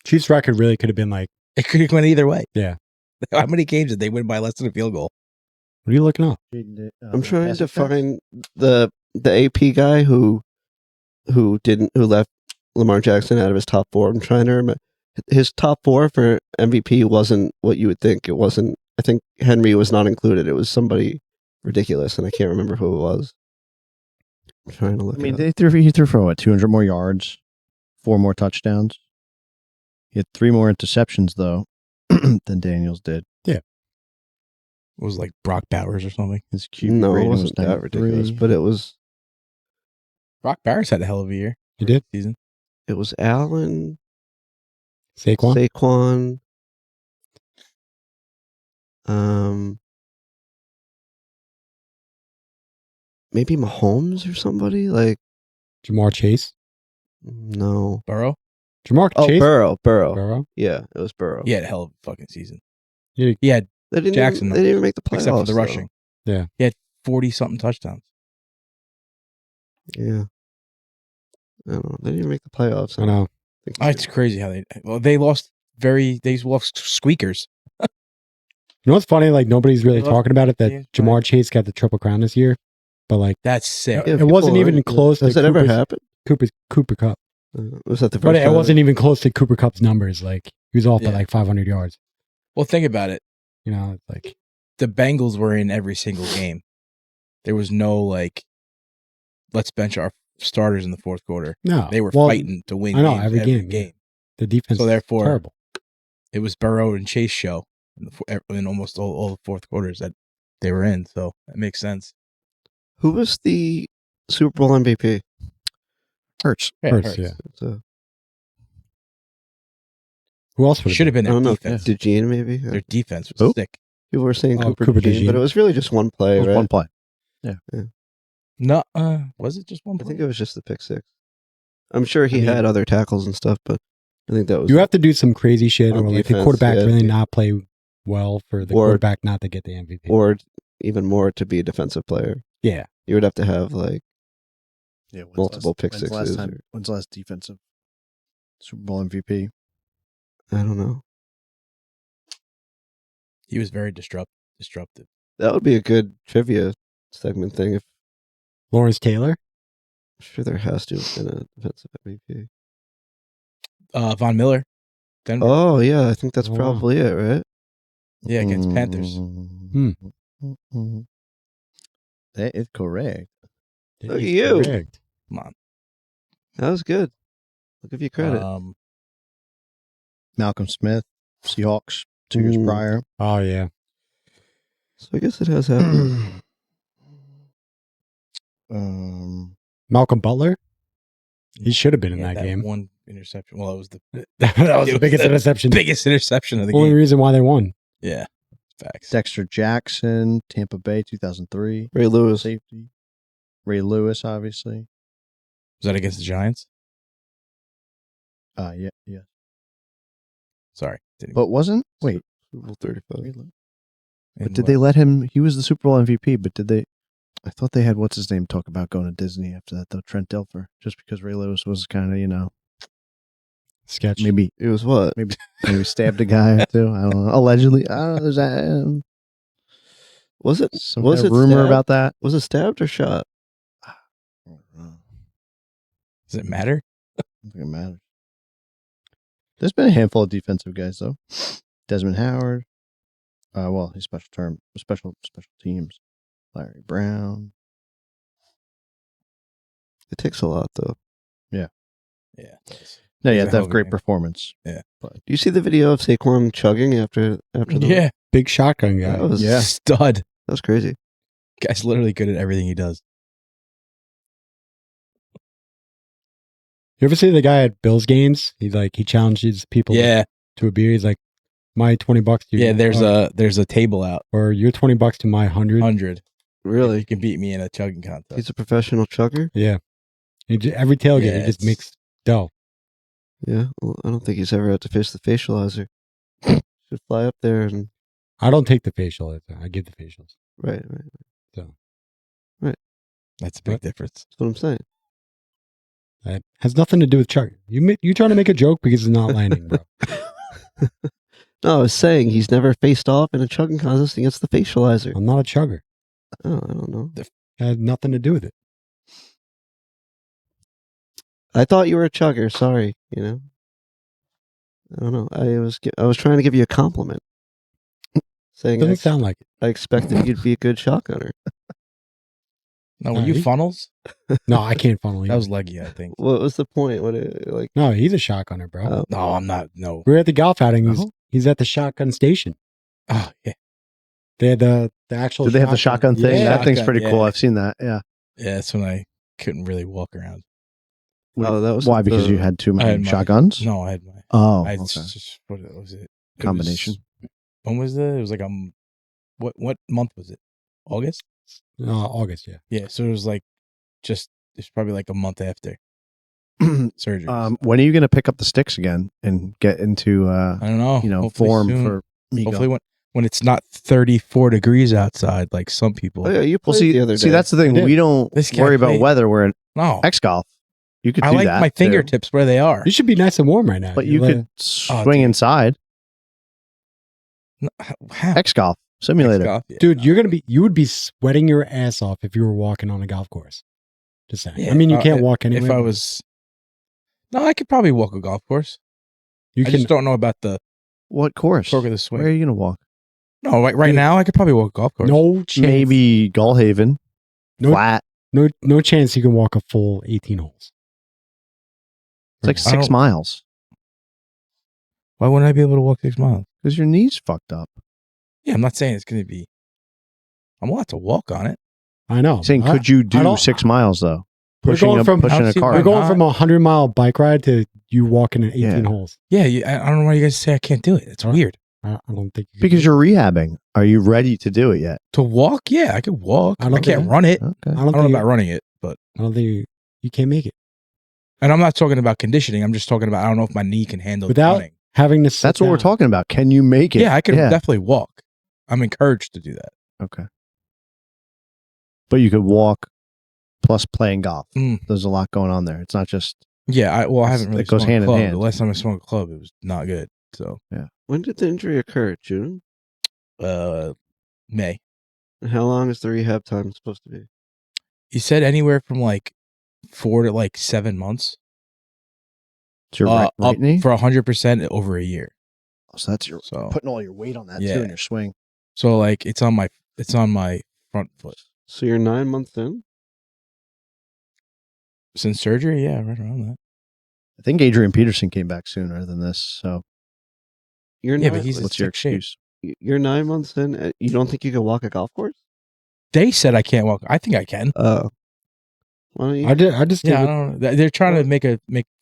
Chiefs' record really could have been like. It could have went either way. Yeah. How many games did they win by less than a field goal? What are you looking up? I'm trying to find the AP guy who left Lamar Jackson out of his top 4. I'm trying to remember. His top 4 for MVP wasn't what you would think. It wasn't. I think Henry was not included. It was somebody ridiculous, and I can't remember who it was. I'm trying to look. I mean, it up. he threw for what, 200 more yards, 4 more touchdowns. He had 3 more interceptions though than Daniels did. It was like Brock Bowers or something. His QB No, it rating wasn't was that ridiculous, 93. but it was Brock Bowers had a hell of a year. You did? Season. Allen, Saquon. maybe Mahomes or somebody like Jamar Chase. no. Burrow. Jamar Oh, Chase. Burrow. Yeah, it was Burrow. He had a hell of a fucking season. Yeah. He had, They didn't Jackson even, they didn't even make the playoffs except for the though. rushing. Yeah. He had 40-something touchdowns. Yeah. I don't know. They didn't even make the playoffs. I know. It's crazy how they lost squeakers. You know what's funny? Like nobody's really They lost talking about it. That games by- Jamar Chase got the Triple Crown this year, but like That's sick. Yeah, it wasn't people even are- close. Has to that ever Cooper's- happened? Cooper Cup, Was that the first but it time? wasn't even close to Cooper Cup's numbers. Like he was off by Yeah. like 500 yards. Well, think about it. You know, it's like The Bengals were in every single game. There was no like, let's bench our starters in the fourth quarter. no, They were well, fighting to win. I know, games every game, yeah. The defense, So therefore- is terrible. It was Burrow and Chase show in almost all the fourth quarters that they were in. So that makes sense. Who was the Super Bowl MVP? Hurts. Yeah, Hurts, Hurts. yeah. So, Who else would Should have been I their don't know. defense. DeGene, maybe? Their defense was Who? sick. People were saying Oh, Cooper Cooper DeGene, DeGene. but it was really just one play, It was right? one play. No, was it just one I play? think it was just the pick six. I'm sure he I mean- had other tackles and stuff, but I think that was. You have to do some crazy shit, On or like the defense, quarterback yeah. really not play well for the Or- quarterback not to get the MVP. or even more to be a defensive player. yeah, You would have to have like Yeah, when's multiple pick when's the sixes. last time- When's the last defensive Super Bowl MVP? I don't know. He was very disruptive. That would be a good trivia segment thing. If Lawrence Taylor. I'm sure there has to have been a defensive MVP. Von Miller. Denver. Oh yeah, I think that's Oh, wow. probably it, right? Yeah, against Panthers. That is correct. Look at He's you. correct. Come on. That was good. I'll give you credit. Malcolm Smith, Seahawks, 2 years Ooh. prior. Oh yeah, So I guess it has happened. Malcolm Butler. He should have been in Yeah, that game. one interception. Well, it was the that was It the was biggest the interception. biggest interception of the Only game. reason why they won. Yeah, facts. Dexter Jackson, Tampa Bay, 2003. Ray Lewis. Safety. Ray Lewis, obviously. Was that against the Giants? Yeah. Sorry, didn't. But wasn't? Wait. Super Bowl 35. in But did what? they let him? He was the Super Bowl MVP, but did they? I thought they had what's his name talk about going to Disney after that, though. Trent Dilfer, just because Ray Lewis was kind of, Sketch. maybe It was what? maybe stabbed a guy or two. I don't know. Allegedly, I don't know. There's that Was it? some Was kind of it rumor stabbed? about that. Was it stabbed or shot? I don't know. Does it matter? I don't think it matters. There's been a handful of defensive guys though. Desmond Howard. Well, he's special teams. Larry Brown. It takes a lot, though. Yeah. it does. No, you He's have a to hell have of a great game. performance. Do you see the video of Saquon chugging after the? Yeah, Big shotgun guy. That was Yeah. stud. That was crazy. Guy's literally good at everything he does. You ever see the guy at Bills games? He challenges people Yeah, to a beer. He's like, my $20 to you. yeah. There's a table out. or your $20 to my 100. 100. You Really? can beat me in a chugging contest. He's a professional chugger? Yeah. Every tailgate, Yeah, he just it's- makes dough. Yeah. Well, I don't think he's ever had to face the facializer. Should fly up there and. I don't take the facial. I give the facials. Right. So That's a big What? difference. That's what I'm saying. that has nothing to do with chugging. You trying to make a joke because it's not landing, bro. No, I was saying he's never faced off in a chugging contest against the facializer. I'm not a chugger. Oh, I don't know. It had nothing to do with it. I thought you were a chugger. Sorry. I don't know. I was trying to give you a compliment. Saying Doesn't sound like it. I expected you'd be a good shotgunner. No, were you he- funnels? No, I can't funnel you. That was leggy, I think. What was the point? No, he's a shotgunner, bro. Oh. No, I'm not. No. We were at the golf outing. Oh. He's at the shotgun station. Oh, yeah. They had the actual. Did they have the shotgun thing? Yeah. That thing's Shotgun, pretty cool. yeah. I've seen that. Yeah. Yeah, that's when I couldn't really walk around. Oh, that was Why? Because the- you had too I had many my- shotguns? No, I had my. Oh, I okay. just what was it? It was- Combination. when was it? It was like what month was it? August? August, yeah. Yeah, so it was like it's probably like a month after surgery. When are you going to pick up the sticks again and get into I don't know. Hopefully form soon. for Migo? Hopefully when it's not 34 degrees outside like some people. Oh yeah, you Well, played the other day. see, that's the thing. Yeah. We don't This guy worry about played- weather. We're in No. X golf. You could I do like that my too. fingertips where they are. You should be nice and warm right now. But you You're could Oh, swing dude. inside. How? X golf simulator. Golf? Yeah. dude, you would be sweating your ass off if you were walking on a golf course. Just saying. Yeah, I mean, you can't walk anywhere. If I but was, no, I could probably walk a golf course. you I can. just don't know about the What course? torque of the swing. Where are you going to walk? No, right Dude. now I could probably walk a golf course. No chance. Maybe Gullhaven. No- Flat. No chance you can walk a full 18 holes. It's like I 6 don't- miles. Why wouldn't I be able to walk 6 miles? Because your knee's fucked up. Yeah, I'm not saying it's going to be. I'm allowed to walk on it. I know. Saying, I- could you I do don't- 6 miles though? We're Pushing going a from- pushing a I'll car. We're going not. from a 100-mile bike ride to you walking in 18 Yeah. holes. Yeah, I don't know why you guys say I can't do it. It's weird. I don't think you Because you're rehabbing. Are you ready to do it yet? To walk, yeah, I could walk. I I, don't can't think- run it. Okay. I I don't don't know think about running it, but I don't think you can't make it and I'm not talking about conditioning. I'm just talking about I don't know if my knee can handle Without- running. having to. Sit That's what we're down. talking about. Can you make it? Yeah, I could definitely walk. I'm encouraged to do that. Okay. But you could walk plus playing golf. Mm. There's a lot going on there. It's not just Yeah, I haven't really it goes swung a hand in club. hand. The last time I swung a club, it was not good. So, When did the injury occur? June? May. And how long is the rehab time supposed to be? You said anywhere from like 4 to like 7 months. it's your right Up knee. for 100% over a year. So that's your So, putting all your weight on that Yeah. too in your swing. so like it's on my front foot So you're 9 months in? since surgery. Yeah, right around that. I think Adrian Peterson came back sooner than this. So You're Yeah, nine, but he's in what's your sick shape. excuse? You're 9 months in. And you don't think you can walk a golf course? They said I can't walk. I think I can. Oh. Why don't you? I just think Yeah, I don't know. They're trying to make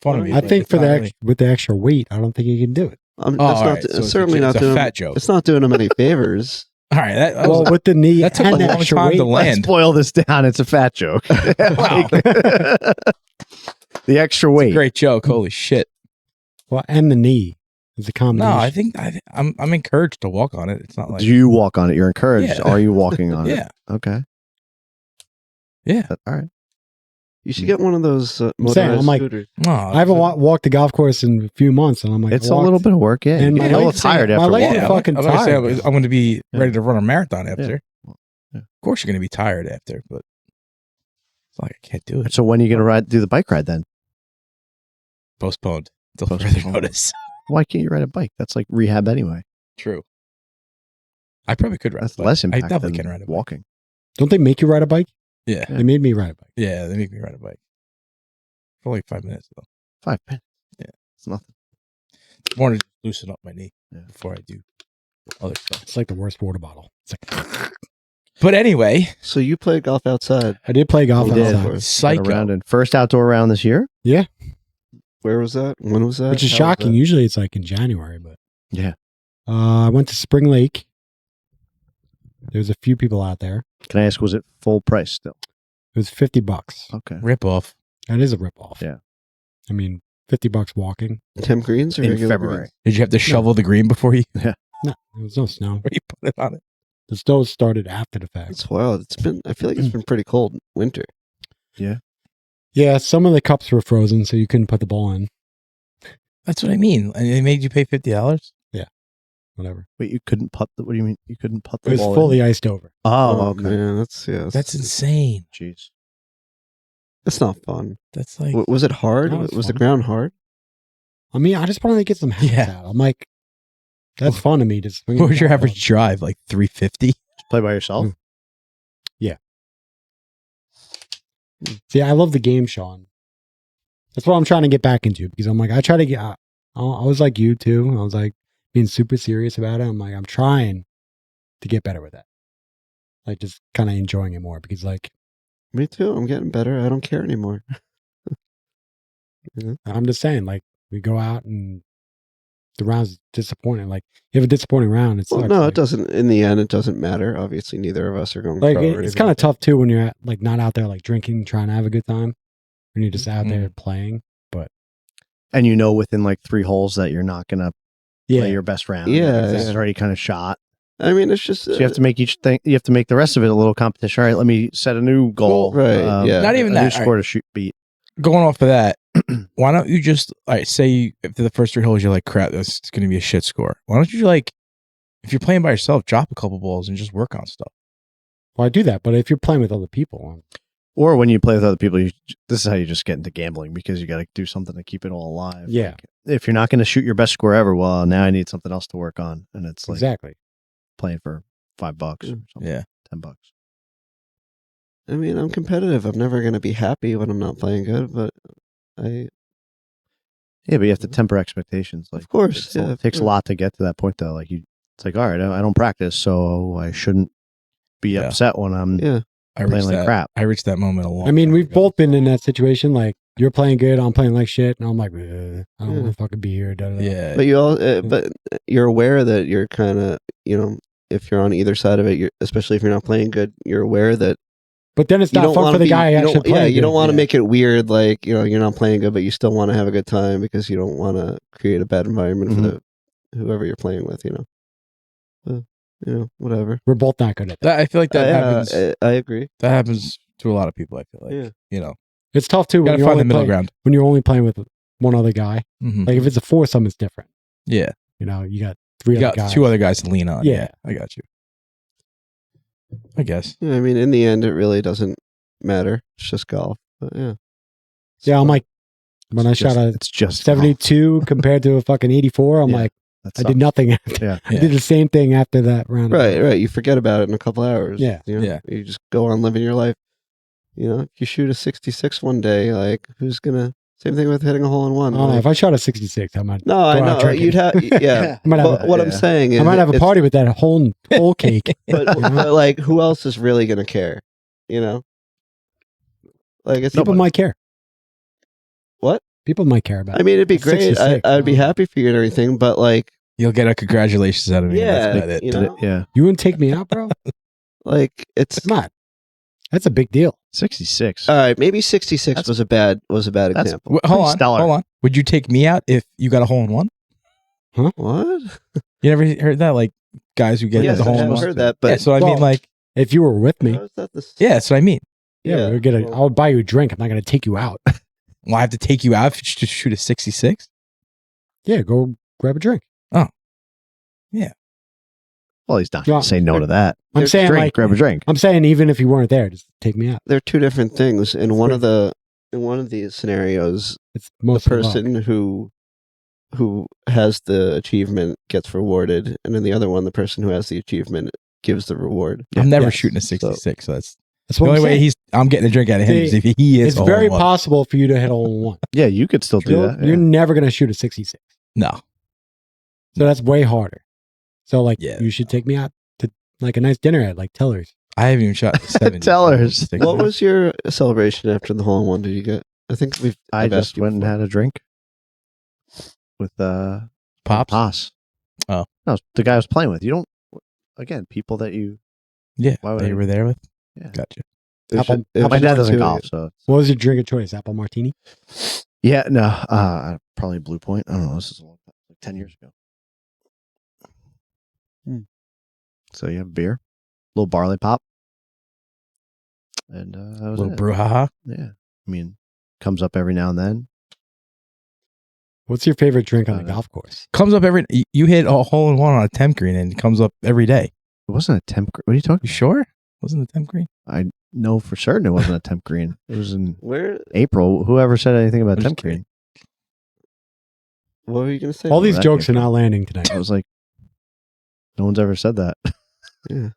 fun of me. I but think it's for not the really- with the extra weight, I don't think you can do it. That's all not, right, so it's certainly a, not it's a doing fat joke. It's not doing them any favors. All right, that Well, was, with the knee that took and a the long extra time weight, to Let's land. boil this down. It's a fat joke. Like, the extra weight. Great joke. Holy shit. well, and the knee is a combination. No, I think I'm encouraged to walk on it. It's not like Do you walk on it? You're encouraged. Yeah. Are you walking on it? yeah, Okay. yeah. All right. You should get one of those saying, motorized I'm like- scooters. No, I haven't walked the golf course in a few months, and I'm like, It's a little bit of work. Yeah. And You my get a little legs- tired my after legs walking. are fucking I'm gonna say tired. I'm going to be Yeah. ready to run a marathon after. Yeah. Of course, you're going to be tired after, but it's like I can't do it. So when are you going to do the bike ride then? Postponed till Postponed. further notice. Why can't you ride a bike? That's like rehab anyway. True. I probably could ride That's a bike. less impact I definitely than can ride a bike. walking. Don't they make you ride a bike? Yeah. They made me ride a bike. Yeah, they make me ride a bike. For like 5 minutes, though. 5 minutes. Yeah. It's nothing. More to loosen up my knee Yeah. before I do other stuff. It's like the worst water bottle. It's like But anyway, So you play golf outside. I did play golf You did. outside, Got psycho. around in first outdoor round this year. Where was that? When was that? which is How was shocking. that? Usually it's like in January, but Yeah. I went to Spring Lake. There was a few people out there. Can I ask, was it full price still? It was $50. Okay. Rip off. That is a ripoff. Yeah. I mean, $50 walking. Tim Greens or In regular February. greens? Did you have to shovel the green before you No, there was no snow. put it on it? The snow started after the fact. It's wild. I feel like it's been pretty cold winter. Yeah, some of the cups were frozen, so you couldn't put the ball in. That's what I mean. And they made you pay $50? Whatever. Wait, you couldn't putt what do you mean? You couldn't putt the It was ball fully in? iced over. Oh, okay. man, That's that's insane. Jeez. That's not fun. That's like Was it hard? No, it's Was the fun. ground hard? I mean, I just wanted to get some hats Yeah. out. I'm like, that's fun to me. Just swing what was your the average drive? Like 350? Play by yourself? Mm. See, I love the game, Sean. That's what I'm trying to get back into because I'm like, I try to get. I was like you too. I was like being super serious about it. I'm like, I'm trying to get better with that. Like just kind of enjoying it more because like Me too. I'm getting better. I don't care anymore. I'm just saying, like we go out and the round's disappointing. Like you have a disappointing round. It's Well, no, it doesn't. In the end, it doesn't matter. Obviously, neither of us are going. Like pro or it's anything kind of like that. tough too when you're like not out there like drinking, trying to have a good time. When you're just out Mm-hmm. there playing. And you know within like 3 holes that you're not going to Yeah, play your best round. Yeah, This yeah. is already kind of shot. I mean, it's just So you have to make each thing, you have to make the rest of it a little competition. All right, let me set a new goal. Well, right, yeah. Not even a new that. score to shoot beat. going off of that, why don't you just say after the first 3 holes you're like, crap, this is going to be a shit score. Why don't you like, if you're playing by yourself, drop a couple balls and just work on stuff. Well, I do that, but if you're playing with other people, Or when you play with other people, this is how you just get into gambling because you got to do something to keep it all alive. yeah, Like, if you're not going to shoot your best score ever, well, now I need something else to work on, and it's like exactly. playing for $5 or something, Yeah. $10. I mean, I'm competitive. I'm never going to be happy when I'm not playing good, but Yeah, but you have to temper expectations. Like, of course, it takes a lot to get to that point, though. Like it's like, all right, I don't practice, so I shouldn't be Yeah. upset when I'm I playing reached like that. crap. I reached that moment a long I mean, time we've ago. both been in that situation. Like, you're playing good, I'm playing like shit, and I'm like, I don't Yeah. want to fucking be here. Da, da, da. Yeah. But but you're aware that you're kind of, if you're on either side of it, especially if you're not playing good, you're aware that But then it's you not don't fun want for to the guy actually playing. Yeah, you don't good. want to Yeah. make it weird, like you're not playing good, but you still want to have a good time because you don't want to create a bad environment for whoever you're playing with. Whatever. We're both not good at that. I feel like that happens. I agree. That happens to a lot of people. I feel like, Yeah. you know, It's tough too you when gotta you're find only the middle playing, ground. when you're only playing with one other guy. Mhm. Like if it's a foursome, it's different. Yeah. You got 3 You other got guys. 2 other guys to lean on. Yeah. Yeah, I got you. I guess. Yeah, I mean, in the end, it really doesn't matter. It's just golf. But yeah. Yeah, I'm like, when I shot a It's just 72 compared to a fucking 84, I'm Yeah, like, that I did sucks. nothing after. Yeah. I did the same thing after that round. Right. You forget about it in a couple hours. Yeah. Yeah. You just go on living your life. If you shoot a 66 one day, like who's gonna? Same thing with hitting a hole in one. I don't know. like- If I shot a 66, I might. no, I go out know drinking. you'd have. Yeah. I might have, But what I'm saying is, I might have a it's- party with that whole cake. But, You know? but like, who else is really gonna care? Like it's People might care. What? People might care about I mean, it'd be It's great. 66, I'd be I don't know. happy for you and everything, but like, You'll get a congratulations out of me. yeah, That's about it. you know, Yeah. You wouldn't take me out, bro? like it's It's not. That's a big deal. 66. all right. Maybe 66 was a bad that's- example. Hold on. stellar. Hold on. Would you take me out if you got a hole in one? What? You never heard that? Like guys who get Yes, the I hole in have one. heard that, but Yeah, so I mean, Well, like, If you were with me, how is that the yeah, that's what I mean. yeah, we'll well, I'll buy you a drink. I'm not going to take you out. Well, I have to take you out if you just shoot a 66. Yeah, go grab a drink. Well, he's not Yeah. going to say no to that. I'm saying Drink, like, grab a drink. I'm saying even if you weren't there, just take me out. they're two different things. In one of these scenarios, It's the most person who has the achievement gets rewarded, and in the other one, the person who has the achievement gives the reward. I'm never Yes. shooting a 66, so that's That's the what only I'm way saying. I'm getting a drink out of him is if he is. It's a very hole in one. possible for you to hit hole in one. Yeah, you could still do that. You're Yeah. never going to shoot a 66. No. So that's way harder. So like, Yeah. you should take me out to like a nice dinner at like Teller's. I haven't even shot the 70. Tellers. What was your celebration after the hole in one? Did you get? I think I I've asked just you went and before. had a drink with Pops? Haas. Oh. No, the guy I was playing with. You don't, again, people that you, Yeah. Why would That I- you were there with? yeah. Gotcha. It was Apple- ju- it was My dad just doesn't two- golf, so. What was your drink of choice? Apple martini? Yeah, no, probably Blue Point. I don't know. This is a long time, like 10 years ago. So you have beer, little barley pop, and that was Little it. brouhaha. Yeah, I mean, comes up every now and then. What's your favorite drink on the golf course? Comes up you hit a hole in one on a temp green and it comes up every day. It wasn't a temp. What are you talking? You sure? Wasn't it a temp green? I know for certain it wasn't a temp green. It was in Where? April. Whoever said anything about I'm just temp green? What were you gonna say? All these that jokes are came not landing tonight. I was like, no one's ever said that. Yeah.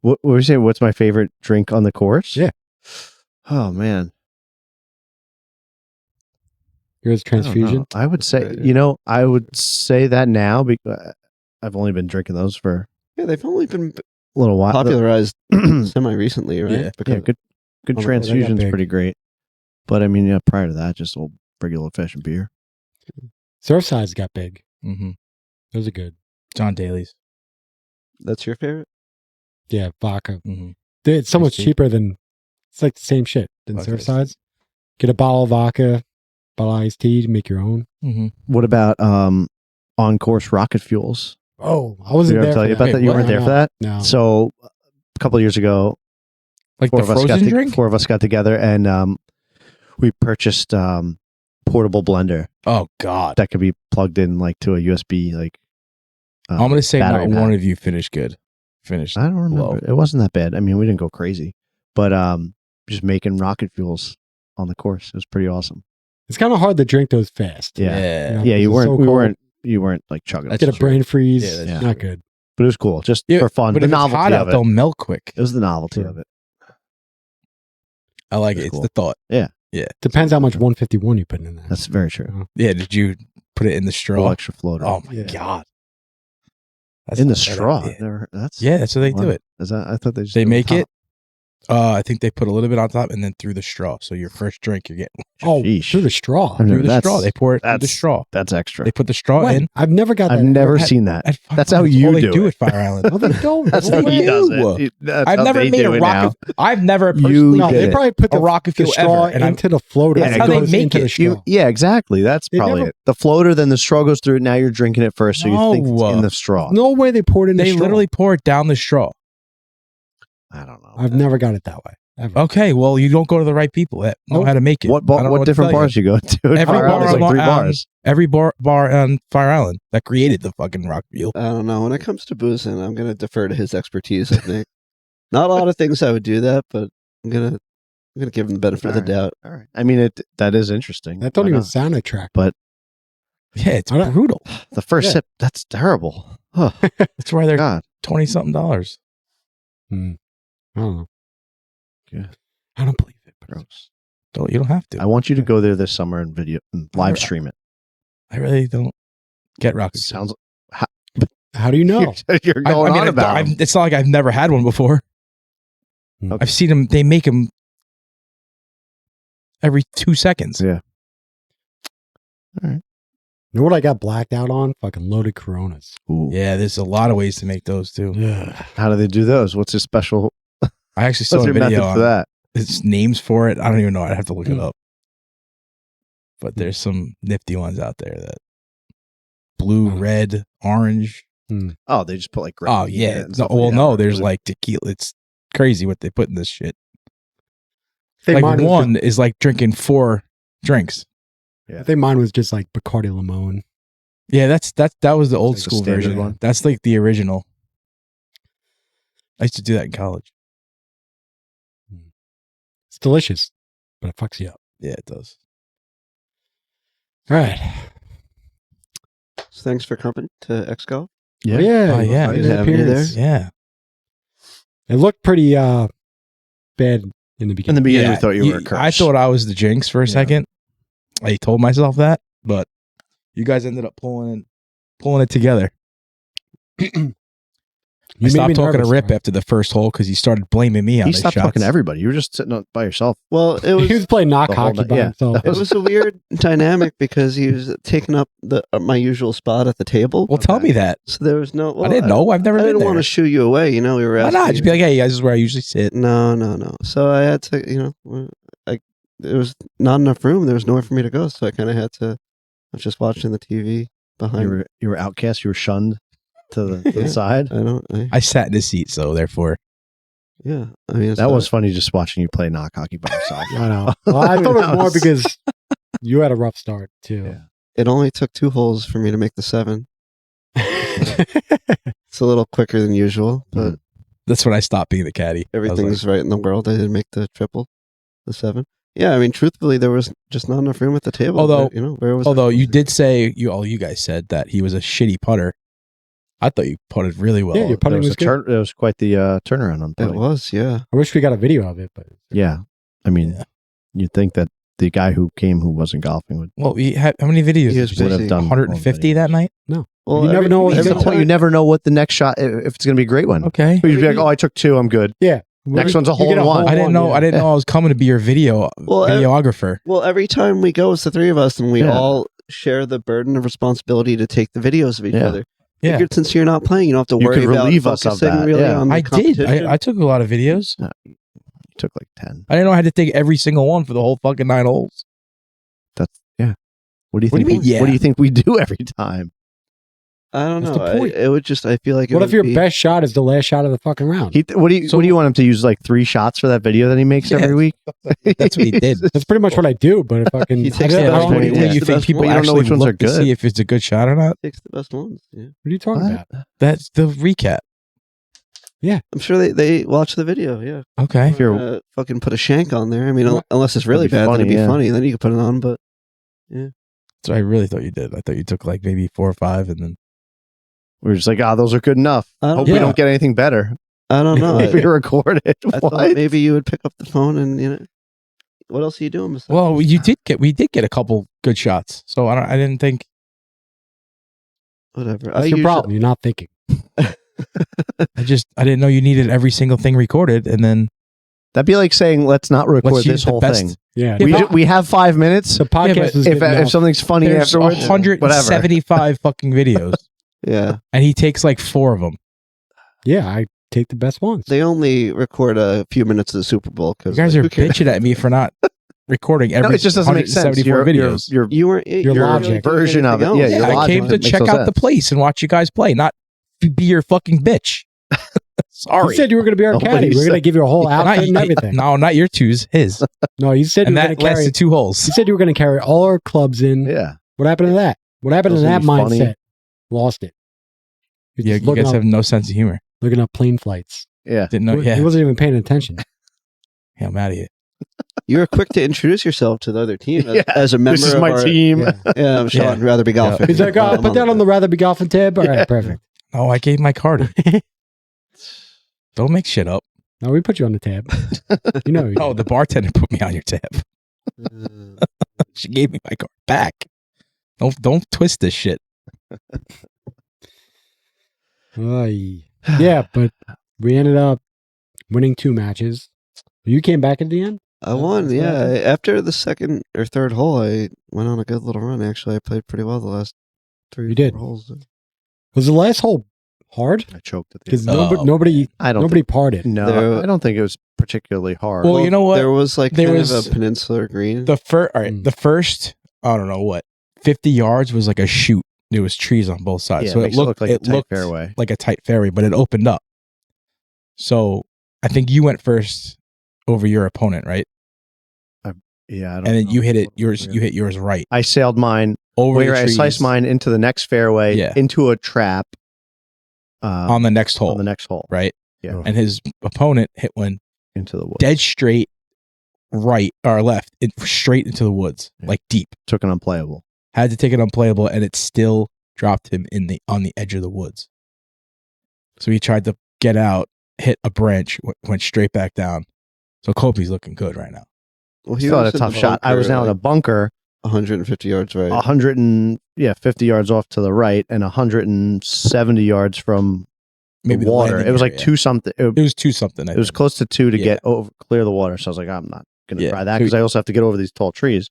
What were you saying? What's my favorite drink on the course? Yeah. Oh man. Yours I don't know. transfusion. I would say, Okay. I would say that now because I've only been drinking those for Yeah, they've only been a little while. popularized semi recently, right? Yeah. Yeah, good Oh, they got transfusion's big. pretty great. But I mean, yeah, prior to that, just old regular old fashioned beer. Surfsides got big. Mm-hmm. Those are good. John Daly's. That's your favorite. Yeah, vodka. Mm-hmm. It's so much Tasty. cheaper than, it's like the same shit than Vodka is Surfsides. Get a bottle of vodka, bottle of iced tea, make your own. Mm-hmm. What about on course rocket fuels? Oh, I wasn't Did I there tell for you that. about that? You Wait, weren't what? there for that. No. So a couple of years ago, Like the frozen drink? four of us got together, and We purchased portable blender Oh God. that could be plugged in like to a USB like. I'm gonna say not battery one pack. of you finished good. Finished. I don't remember. low. It wasn't that bad. I mean, we didn't go crazy, but just making rocket fuels on the course. It was pretty awesome. It's kind of hard to drink those fast. Yeah, Yeah. yeah. You It's weren't. so we cold. weren't. You weren't like chugging. That's Get a true. brain freeze. Yeah, that's Not good. But it was cool, just Yeah, for fun. But The if it's hot novelty out, of it. they'll melt quick. It was the novelty True. of it. I like it. That's It's cool. the thought. Depends how much 151 you put in there. That's very true. Yeah. Did you put it in the straw? Little extra floater. Oh my Yeah. God. That's in the not bad straw. idea. That's Yeah, that's how they do wow. it. Is that? I thought they just They do make on it. top. I think they put a little bit on top and then through the straw. So your first drink, you're getting Oh, Sheesh. through the straw. I've never- through the that's- straw. They pour it through the that's- straw. That's extra. They put the straw When? in. I've never got I've that. never At- seen that. At Fire That's how Island. you all they do do it. at Fire Island. No, they don't. That's No how he way. does Ew. it. That's I've how never they made do a it now. rocket. I've never You personally No, did they it. probably put a the, rocket the fuel straw ever, and I- into the floater. Yeah, It that's how they goes make into it. the straw. Yeah, exactly. That's They probably never- it. The floater, then the straw goes through. Now you're drinking it first, so you think it's No. in the straw. No way they poured in the They straw. literally pour it down the straw. I don't know. I've never got it that way. Ever. Okay, well, you don't go to the right people that know Oh. how to make it. What I don't know what to different tell you. bars you go to? Every Fire bar Island is like on- 3 on- bars. Every bar on Fire Island that created the fucking rock fuel. I don't know. When it comes to boozing, I'm going to defer to his expertise, I think. Not a lot of things I would do that, but I'm going to give him the benefit of the Alright. doubt. All right. I mean, that is interesting. That don't Why even not? sound attractive. But Yeah, it's I don't- brutal. the first Yeah. sip, that's terrible. Oh That's why they're God. $20-something. I don't know. Yeah. I don't believe it. but- Gross. You don't have to. I want you to go there this summer and live Alright. stream it. I really don't get rocket fuel. Sounds. How do you know? You're going on about. 'em. it's not like I've never had one before. Okay. I've seen them. They make them every 2 seconds. Yeah. You know what I got blacked out on? Fucking loaded Coronas. Ooh. Yeah, there's a lot of ways to make those too. Yeah. How do they do those? What's a special? I actually saw What's a your method video for on that? it's names for it. I don't even know. I'd have to look it Mm. up. But there's some nifty ones out there that blue, Mm. red, orange. Oh, they just put like. Oh gravy in yeah. it and No, stuff well, like that. no. There's like tequila. It's crazy what they put in this shit. I think Like mine was one is like drinking 4 drinks. I think mine was just like Bacardi Limon. Yeah, that was the old like the school standard version. one? That's like the original. I used to do that in college. It's delicious, but it fucks you up. Yeah, it does. All right. So thanks for coming to X Golf. Yeah. Yeah. Oh, yeah. made Good an having you appearance. Yeah. It looked pretty bad in the In beginning. the beginning, Yeah, we thought you were a curse. I thought I was the jinx for a Yeah. second. I told myself that, but you guys ended up pulling it together. I made stopped me talking to nervous, Rip man. after the first hole because he started blaming me on He the stopped shots. talking to everybody. You were just sitting by yourself. Well, it He was was playing knock the whole hockey night, by yeah. himself. it was a weird dynamic because he was taking up my usual spot at the table. Well, tell Okay. me that. So there was no. Well, I didn't know. I've never I been didn't there. want to shoo you away. You know, we were Why asking. not? Just be like, hey, guys, this is where I usually sit. No. So I had to, there was not enough room. There was nowhere for me to go. So I kind of had to. I was just watching the TV behind. You were outcast. You were shunned to the Yeah. side. I sat in the seat, so therefore. Yeah. I mean, That was funny just watching you play knock hockey by yourself. I know. Well, I thought it was That more was- because you had a rough start too. Yeah. It only took 2 holes for me to make the 7. It's a little quicker than usual, but That's when I stopped being the caddy. I was everything's right in the world. I didn't make the triple, the 7. Yeah, I mean, truthfully, there was just not enough room at the table. Although- but, where was although you did say all you guys said that he was a shitty putter. I thought you putted really well. Yeah, your There putting was was good. it was quite the turnaround on it putting. was, yeah. I wish we got a video of it, but Yeah. I mean, Yeah. you'd think that the guy who wasn't golfing would Well, how many videos? He was did you busy. say? have done 150 that night. Well, You never know what- every Every time- you never know what the next shot if it's going to be a great one. Okay. You'd be like, oh, I took 2, I'm good. yeah. Next one's a You get hole in one. I didn't know. yeah. I didn't know I was coming to be your videographer. Well, every time we go, it's the 3 of us, and we Yeah. all share the burden of responsibility to take the videos of each Yeah. other. Yeah. Figured since you're not playing, you don't have to You worry could about relieve us of focusing that, really yeah. on the I did. competition. I took a lot of videos. You took like 10. I didn't know I had to take every single one for the whole fucking 9 holes. That's yeah. What do you What do think? you mean, yeah? What do you think we do every time? I don't That's know. the point. It would just. I feel like. What if your best shot is the last shot of the fucking round? What do you want him to use? Like 3 shots for that video that he makes Yeah. every week? That's what he did. That's pretty much what I do. But if I can, He I takes don't- the I best don't- one. what He do takes you the think best people one. You don't know actually which ones look are to good. see if it's a good shot or not? Takes the best ones. Yeah. are you talking What? about? That's the recap. I'm sure they watch the video. Yeah. Okay. If you're Fucking put a shank on there. I mean, What? unless it's really It'd be bad, then it'd funny, be yeah. funny. Then you could put it on. But So I really thought you did. I thought you took like maybe 4 or 5 and then we're just like, those are good enough. I don't Hope know. we don't get anything better. I don't know. If we record it. I thought What? maybe you would pick up the phone and what else are you doing? Besides well, we did get a couple good shots. So I didn't think whatever. That's your problem. You're not thinking. I didn't know you needed every single thing recorded and then That'd be like saying, let's not record let's this use the whole best. thing. Yeah. We have 5 minutes. The podcast but is If good enough. something's funny There's afterwards, whatever. 175 fucking videos Yeah. and he takes like 4 of them. Yeah, I take the best ones. They only record a few minutes of the Super Bowl You because guys are bitching at me for not recording No, every it just doesn't make sense. 174 videos. you weren't Your logic. version of it, yeah, your I logic came to makes check no out the sense. place and watch you guys play, not be your fucking bitch. Sorry. You said you were going to be our Nobody caddy. We're going to said- give you a whole outfit and everything. No, not your twos, his. No, you said And you were that going to carry. lasted 2 holes. You said you were going to carry all our clubs in. Yeah. What happened to that? What happened to that Those would be mindset? funny. Lost it. You're Yeah, just you guys looking have up, no sense of humor. looking up plane flights. Yeah. Didn't know. He Yeah, wasn't even paying attention. yeah, I'm out of here. You were quick to introduce yourself to the other team as, Yeah. as a member This is of my our, team. Yeah. Yeah, I'm Sean. Yeah. Rather be golfing. He's like, I'm put that on the rather be golfing tab. All right, Yeah. perfect. Oh, I gave my card. Don't make shit up. No, we put you on the tab. You know. Oh, the bartender put me on your tab. Uh, She gave me my card back. Don't twist this shit. Yeah, but we ended up winning 2 matches. You came back at the end? I won. Yeah, after the second or third hole, I went on a good little run. Actually, I played pretty well the last 3 You did. 4 holes. Was the last hole hard? I choked at the Because end. nobody I don't nobody parred it. No, There- I don't think it was particularly hard. Well, you know what? There was like There kind was- of a peninsular green. The first, all right, Mm. the first, I don't know what, 50 yards was like a shoot. There was trees on both sides, yeah, so makes it looked like a tight looked fairway. like a tight fairway, but it opened up. So I think you went first over your opponent, right? Yeah, I don't And then know. you hit it yours. You hit yours right I sailed mine. over the I trees sliced mine into the next fairway, Yeah. into a trap on the next hole, on the next hole, right? Yeah. And his opponent hit one into the woods. dead straight, right or left, straight into the woods, Yeah. like deep. Took an unplayable. Had to take it unplayable, and it still dropped him on the edge of the woods. So he tried to get out, hit a branch, went straight back down. So Kobe's looking good right now. well, Still had was a in tough the shot. I was bunker, now in a like, bunker, 150 yards right. 50 yards off to the right, and 170 yards from Maybe the water. landing It was like area. 2 something. It was 2 something. It was close to 2 to Yeah. get over, clear the water. So I was like, I'm not going to Yeah. try that So because I also have to get over these tall trees.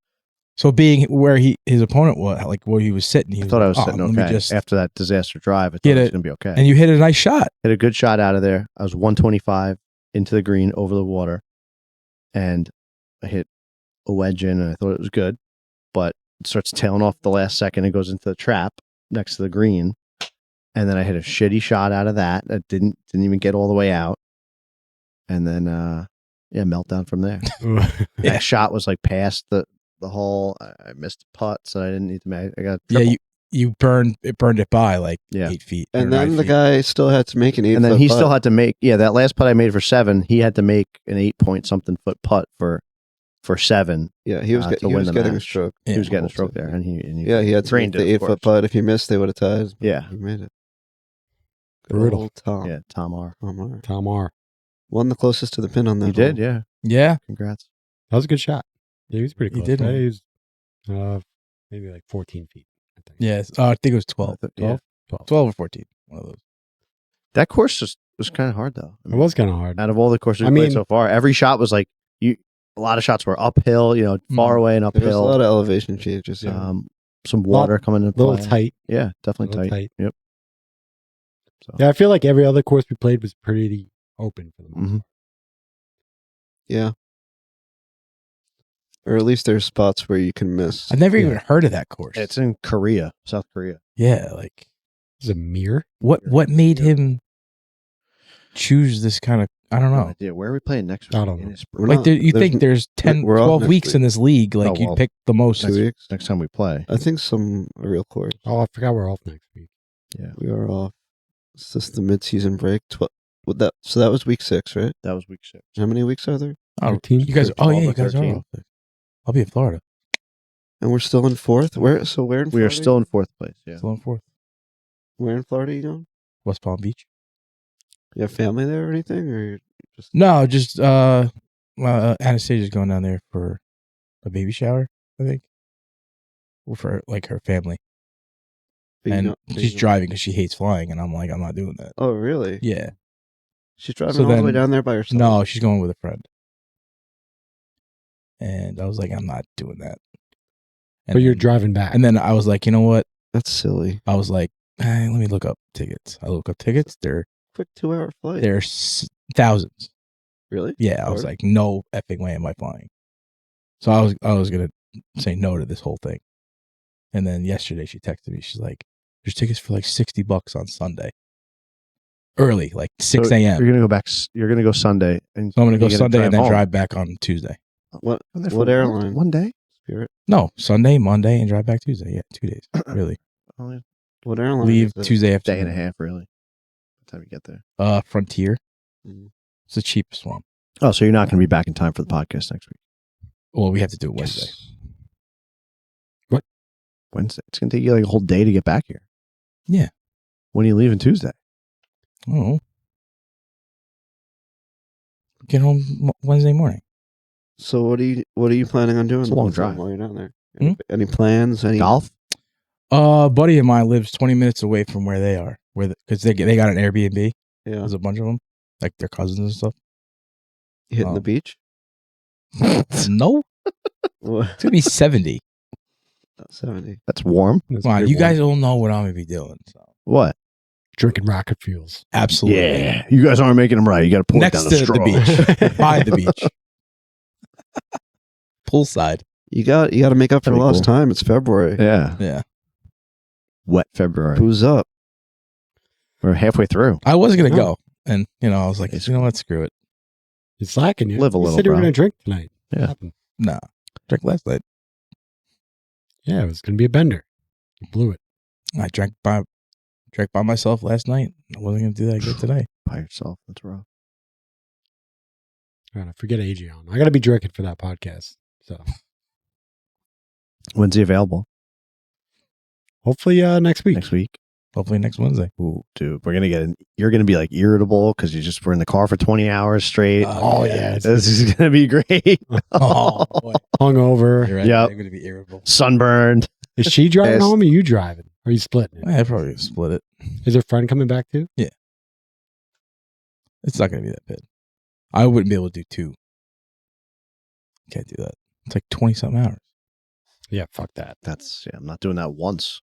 So being where his opponent was, like where he was sitting, he I was thought like, I was "Oh, sitting let me okay. just-" After that disaster drive, I thought Hit it was it. going to be okay. and you hit a nice shot. Hit a good shot out of there. I was 125 into the green over the water, and I hit a wedge in, and I thought it was good, but it starts tailing off the last second. It goes into the trap next to the green, and then I hit a shitty shot out of that didn't even get all the way out, and then meltdown from there. Yeah. That shot was like past the hole. I missed a putt, so I didn't need to make. I got Yeah, triple. you burned it by like Yeah. 8 feet. and or then 9 the feet. guy still had to make an 8 and then foot he putt. still had to make that last putt I made for 7. He had to make an 8-point-something foot putt for 7. Yeah, he was, to he win was the getting a match. stroke. Yeah. He was getting a stroke there, and he Yeah, he had to make drained the it, of 8 foot course. putt. If he missed, they would have tied. but Yeah. he made it. Good Brutal. old Tom. Yeah, Tom R. Tom R. Tom R. Won the closest to the pin on that. He did, hole. yeah. Yeah, Congrats. That was a good shot. Yeah, he was pretty He close. did win. He was maybe like 14 feet. I think. yeah. I think it was 12. Yeah. 12 or 14. One of those. That course was kind of hard though. I It mean, was kind of hard. out of all the courses I we played mean- so far. Every shot was like a lot of shots were uphill, far away and There was a lot uphill. of elevation changes. Yeah. Some water coming in A little play. tight. Yeah, definitely Little tight. tight. Yep. So Yeah, I feel like every other course we played was pretty open for the most Mhm. part. Yeah. Or at least there's spots where you can miss. I've never Yeah. even heard of that course. it's in Korea, South Korea. yeah, like Is it a mirror? What made him choose this kind of? I don't No know. idea. Where are we playing next week? I don't know. We're Like not- you there's- think there's 10, we're off 12 next weeks week. in this league. Like Oh, well. you'd pick the most. 2 weeks. Next time we play. I think some real course. Oh, I forgot we're off next week. Yeah. We are off. Is this the mid-season break? So that was week 6, right? That was week 6. How many weeks are there? Oh, 13? you guys. 12 Oh yeah, or you guys 13. are. Off. I'll be in Florida. And we're still in 4th. Where in Florida? We are still in 4th place. Yeah. Still in 4th. Where in Florida are you going? West Palm Beach. You have family there or anything, or you're just No, just Anastasia's going down there for a baby shower. I think. Or for like her family, but you and don't- she's you- driving because she hates flying, and I'm like, I'm not doing that. Oh, really? Yeah. She's driving So all the way then- down there by herself. No, she's going with a friend. And I was like, I'm not doing that. And But you're then- driving back. And then I was like, you know what? That's silly. I was like, let me look up tickets. I look up tickets. Quick 2-hour flight. There's thousands. Really? Yeah, I was Florida? like, no effing way am I flying. So I was gonna say no to this whole thing. And then yesterday she texted me. She's like, "There's tickets for like $60 on Sunday, early, like 6 So a.m. You're gonna go back. You're gonna go Sunday, and So I'm gonna go you're Sunday and then home. drive back on Tuesday. What? I'm there What for airline? One day. Spirit. No, Sunday, Monday, and drive back Tuesday. Yeah, 2 days. Really, Only What airline? leave is it? Tuesday a afternoon. day and a half, really. By the time you get there. Frontier. Mhm. It's the cheapest one. Oh, so you're not gonna be back in time for the podcast next week. Well, we have to do it Wednesday. Wednesday. It's gonna take you like a whole day to get back here. Yeah. When are you leaving Tuesday? Oh, get home Wednesday morning. So what are you planning on doing? It's a long the whole time drive. while you're down there. Hmm? Any plans? Any Golf. A buddy of mine lives 20 minutes away from where they are, because they got an Airbnb. Yeah. There's a bunch of them, like their cousins and stuff. Hitting Oh. the beach? No, What? it's gonna be 70. 70. That's warm. That's Come on, pretty you guys warm. all know what I'm gonna be doing. So What? Drinking rocket fuels. absolutely, Yeah. You guys aren't making them right. You got to pour next it down to the straw. the beach, by the beach, poolside. You got to make up for That'd be lost cool. time. It's February. Yeah. Yeah, Wet February. Booze up. We're halfway through. I was gonna No. go, and I was like, you know what, screw it. You're slacking. You Live a You little, said you were bro. going to drink tonight. What Yeah. happened? Nah, drank last night. Yeah, it was going to be a bender. You blew it. I drank by myself last night. I wasn't gonna do that again today. By yourself. That's rough. All right, I forget AJ on. I got to be drinking for that podcast. So When's he available? hopefully next week. Next week. Hopefully next Wednesday. Ooh, dude, you're gonna be like irritable because you just were in the car for 20 hours straight. Oh, yeah. This is gonna be great. Oh, boy. Hungover. You're right. Yep. I'm gonna be irritable. Sunburned. Is she driving Pissed. home or you driving? Or are you splitting it? I probably split it. Is her friend coming back too? It's not gonna be that bad. I wouldn't be able to do 2. Can't do that. It's like 20 something hours. Yeah, fuck that. I'm not doing that once,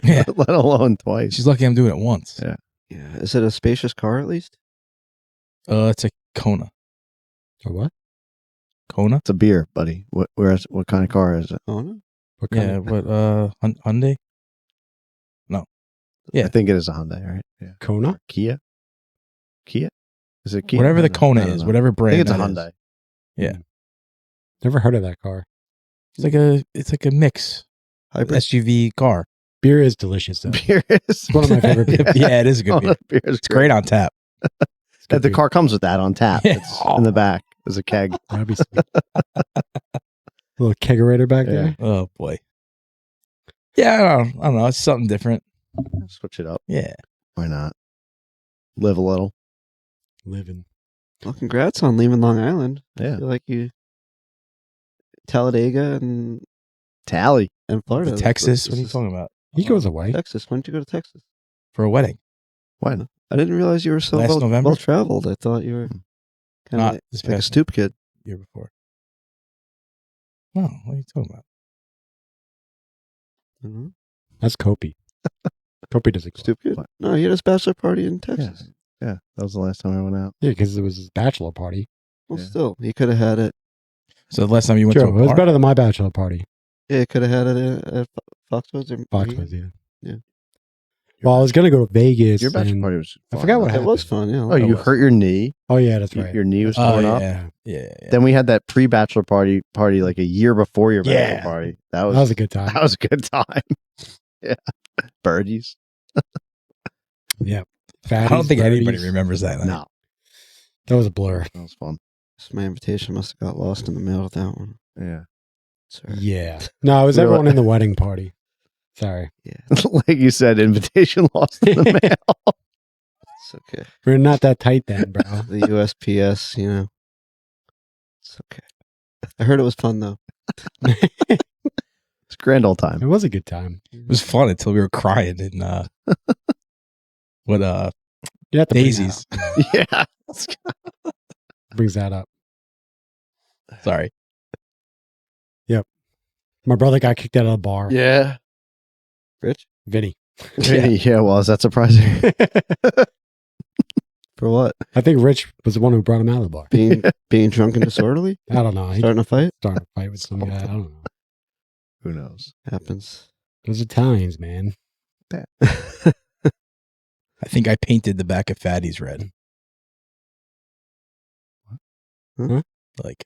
Yeah. let alone twice. She's lucky I'm doing it once. Yeah. Yeah. Is it a spacious car at least? It's a Kona. Or what? Kona? It's a beer, buddy. What kind of car is it? Oh no. What kind Yeah, of what Hyundai? Yeah. I think it is a Hyundai, right? Yeah. Kona? Or Kia? Is it Kia? Whatever I the don't know. Kona I don't is, know. whatever I brand. think it's a that is. Hyundai. Yeah. Never heard of that car. It's like a mix Hybrid. SUV car. Beer is delicious though. Beer is one of my favorite beers. Yeah, it is a good beer. Beer is It's great on tap. It's good The beer. car comes with that on tap. Yeah. It's in the back. There's a keg. That'd be sweet. Little kegerator back Yeah. there. Oh boy. Yeah, I don't know. It's something different. Switch it up. Yeah. Why not? Live a little. Living. Well, congrats on leaving Long Island. I Yeah. feel like you Talladega and Tally. Florida. The Texas. This What are you is talking about? He goes away. Texas. When did you go to Texas? For a wedding. When? I didn't realize you were so Last November? well traveled. I thought you were kind Not of this like a past stoop kid. year before. No, what are you talking about? Mhm. That's Kopi. Kopi doesn't go. Stoop kid. What? No, he had his bachelor party in Texas. Yeah. That was the last time I went out. Yeah, because it was his bachelor party. Well, Yeah. still, he could have had it. So the last time you went Sure, to it a was bar? better than my bachelor party. Yeah, he could have had it at Foxwoods. Or Foxwoods, yeah. Yeah. Well, I was gonna go to Vegas. Your bachelor and party was fun. I forgot what It happened. was fun, yeah. Oh, you hurt your knee. Oh yeah, that's right. Your knee was Oh torn up. yeah. Then we had that pre-bachelor party like a year before your bachelor Yeah. party. That was a good time. That was a good time. Yeah. Birdies. Yeah. I don't think anybody birdies. remembers that night. No. That was a blur. That was fun. So my invitation must have got lost in the mail with that one. Yeah. Sorry. Yeah. No, it was We were everyone like- in the wedding party. Sorry. Yeah, Like you said, invitation lost in the mail. it's okay. We're not that tight then, bro. The USPS, you know. It's okay. I heard it was fun though. It's a grand old It time. was a good time. It was fun until we were crying in what You have to bring that Daisies. up. Yeah. Brings that up. Sorry. My brother got kicked out of the bar. Yeah. Rich? Vinny. Yeah. Well, is that surprising? For what? I think Rich was the one who brought him out of the bar. Being drunk and disorderly? I don't know. He Starting a fight? started a fight with some guy. I don't know. Who knows? Happens. Those Italians, man. I think I painted the back of Fatty's red. Huh? Like,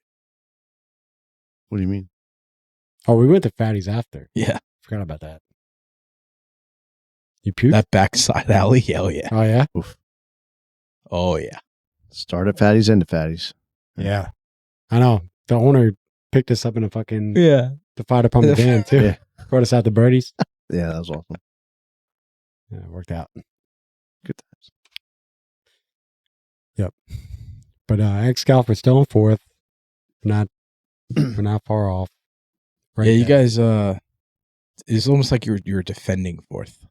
What do you mean? Oh, we went to Fatty's after. yeah, Forgot about that. You puked? that backside alley. Hell yeah. Oh, yeah? Oh yeah. Start at Fatties, end at Fatties. Yeah. I know. The owner picked us up in a fucking Yeah. the fire department van, too. Yeah. Brought us out to Birdies. Yeah, that was awesome. Yeah, it worked out. Good times. But ex-Scalp, we're still in fourth. We're not far off. Right yeah, you there. guys. It's almost like you're defending fourth.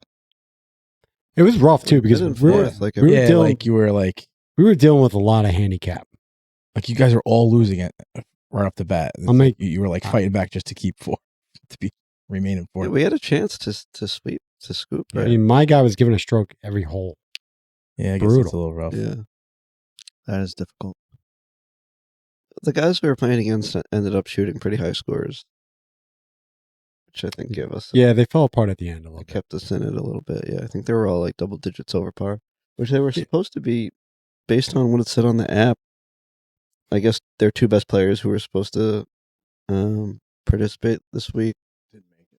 It was rough, too, because Good in we were, fourth, like we were Yeah, dealing, like you were like dealing with a lot of handicap. you guys are all losing it right off the bat. It's I'm like like- you were like fighting back just to keep fourth, to remain in fourth. Yeah, we had a chance to sweep, to scoop, I right? mean, my guy was given a stroke every hole. Yeah, I guess it's brutal. a little rough. Yeah. That is difficult. The guys we were playing against ended up shooting pretty high scores, which I think gave us. Yeah, they fell apart at the end a little It bit. kept us in it a little bit. Yeah, I think they were all like double digits over par, which they were supposed to be based on what it said on the app. I guess their two best players who were supposed to participate this week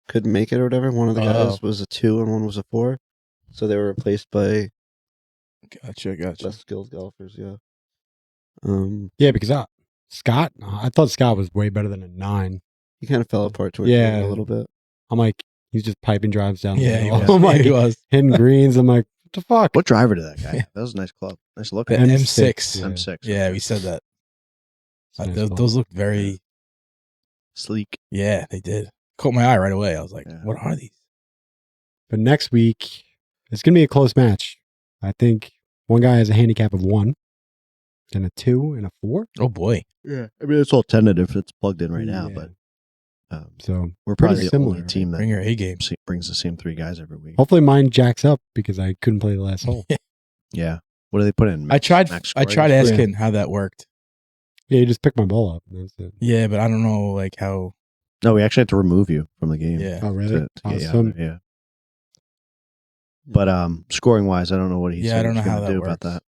couldn't make it or whatever. One of the guys was a 2 and one was a 4, so they were replaced by Gotcha. less skilled golfers. Yeah. Yeah, because Scott, I thought Scott was way better than a 9. He kind of fell apart towards the end Yeah. a little bit. I'm like, he's just piping drives down. Yeah, the he hill. was. I'm like, he was. hitting greens. I'm like, what the fuck? What driver did that guy have? That was a nice club. Nice look. The M6, M6. yeah. M6. Yeah, we said that. It's a nice Those, ball. those looked very. Sleek. Yeah, they did. Caught my eye right away. I was like, Yeah. "What are these?" But next week, it's going to be a close match. I think one guy has a handicap of 1, then a 2 and a 4. Oh boy. Yeah. I mean, it's all tentative. It's plugged in right now, Yeah. but So we're pretty probably the similar. only team that Bring your A game. brings the same 3 guys every week. hopefully mine jacks up because I couldn't play the last hole. Yeah. What do they put in? I tried max I scoring? tried Yeah. asking how that worked. Yeah, you just pick my ball up. And that's it. Yeah, but I don't know like how. No, we actually had to remove you from the game. Yeah. Oh, really? To get you out Awesome. there, yeah. But scoring wise, I don't know what he's Yeah, I don't know how to that do about works. that.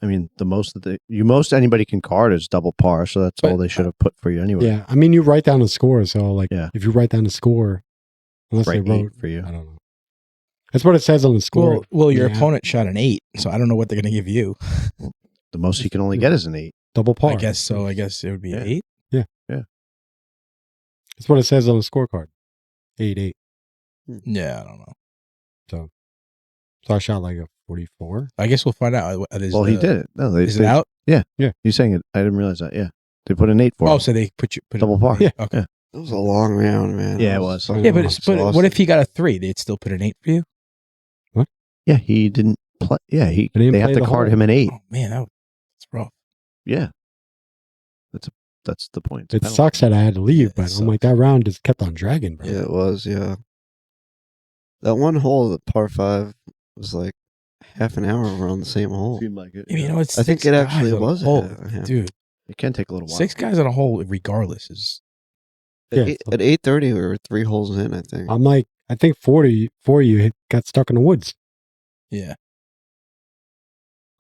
I mean, the most anybody can card is double par, so that's But- all they should have put for you anyway. Yeah, I mean, you write down the score. So, like, Yeah. if you write down the score, unless Right, they wrote, 8 for you. I don't know. That's what it says on the score. Well, your Yeah. opponent shot an 8, so I don't know what they're going to give you. The most you can only get is an 8. Double par. I guess so. I guess it would be Yeah. 8. That's what it says on the scorecard. 8-8. Yeah, I don't know. So I shot like a 44. I guess we'll find out. Well, he did it. No, Is it out? He's saying it. I didn't realize that. Yeah, they put an 8 for Oh, him. so they put double par. Yeah. Okay. It was a long round, man. Yeah, it was. fucking Yeah, but exhausting. what if he got a 3? They'd still put an 8 for you. Yeah, he didn't play. Yeah, He didn't they have play to the card hole. him an 8. Oh man, that's rough. Yeah, that's the point. It's a It penalty. sucks that I had to leave, Yeah, but it I'm like, that round just kept on dragging, bro. Yeah, it was. Yeah, that one hole, the par 5, was like half an hour around the same hole. Seemed like it. I mean, you know, it's I think 6 it actually guys on a was a hole. half. Dude. It can take a little while. 6 guys on a hole, regardless, is Yeah. At 8:30, we were 3 holes in. I think. I'm like, I think 40 for you got stuck in the woods Yeah.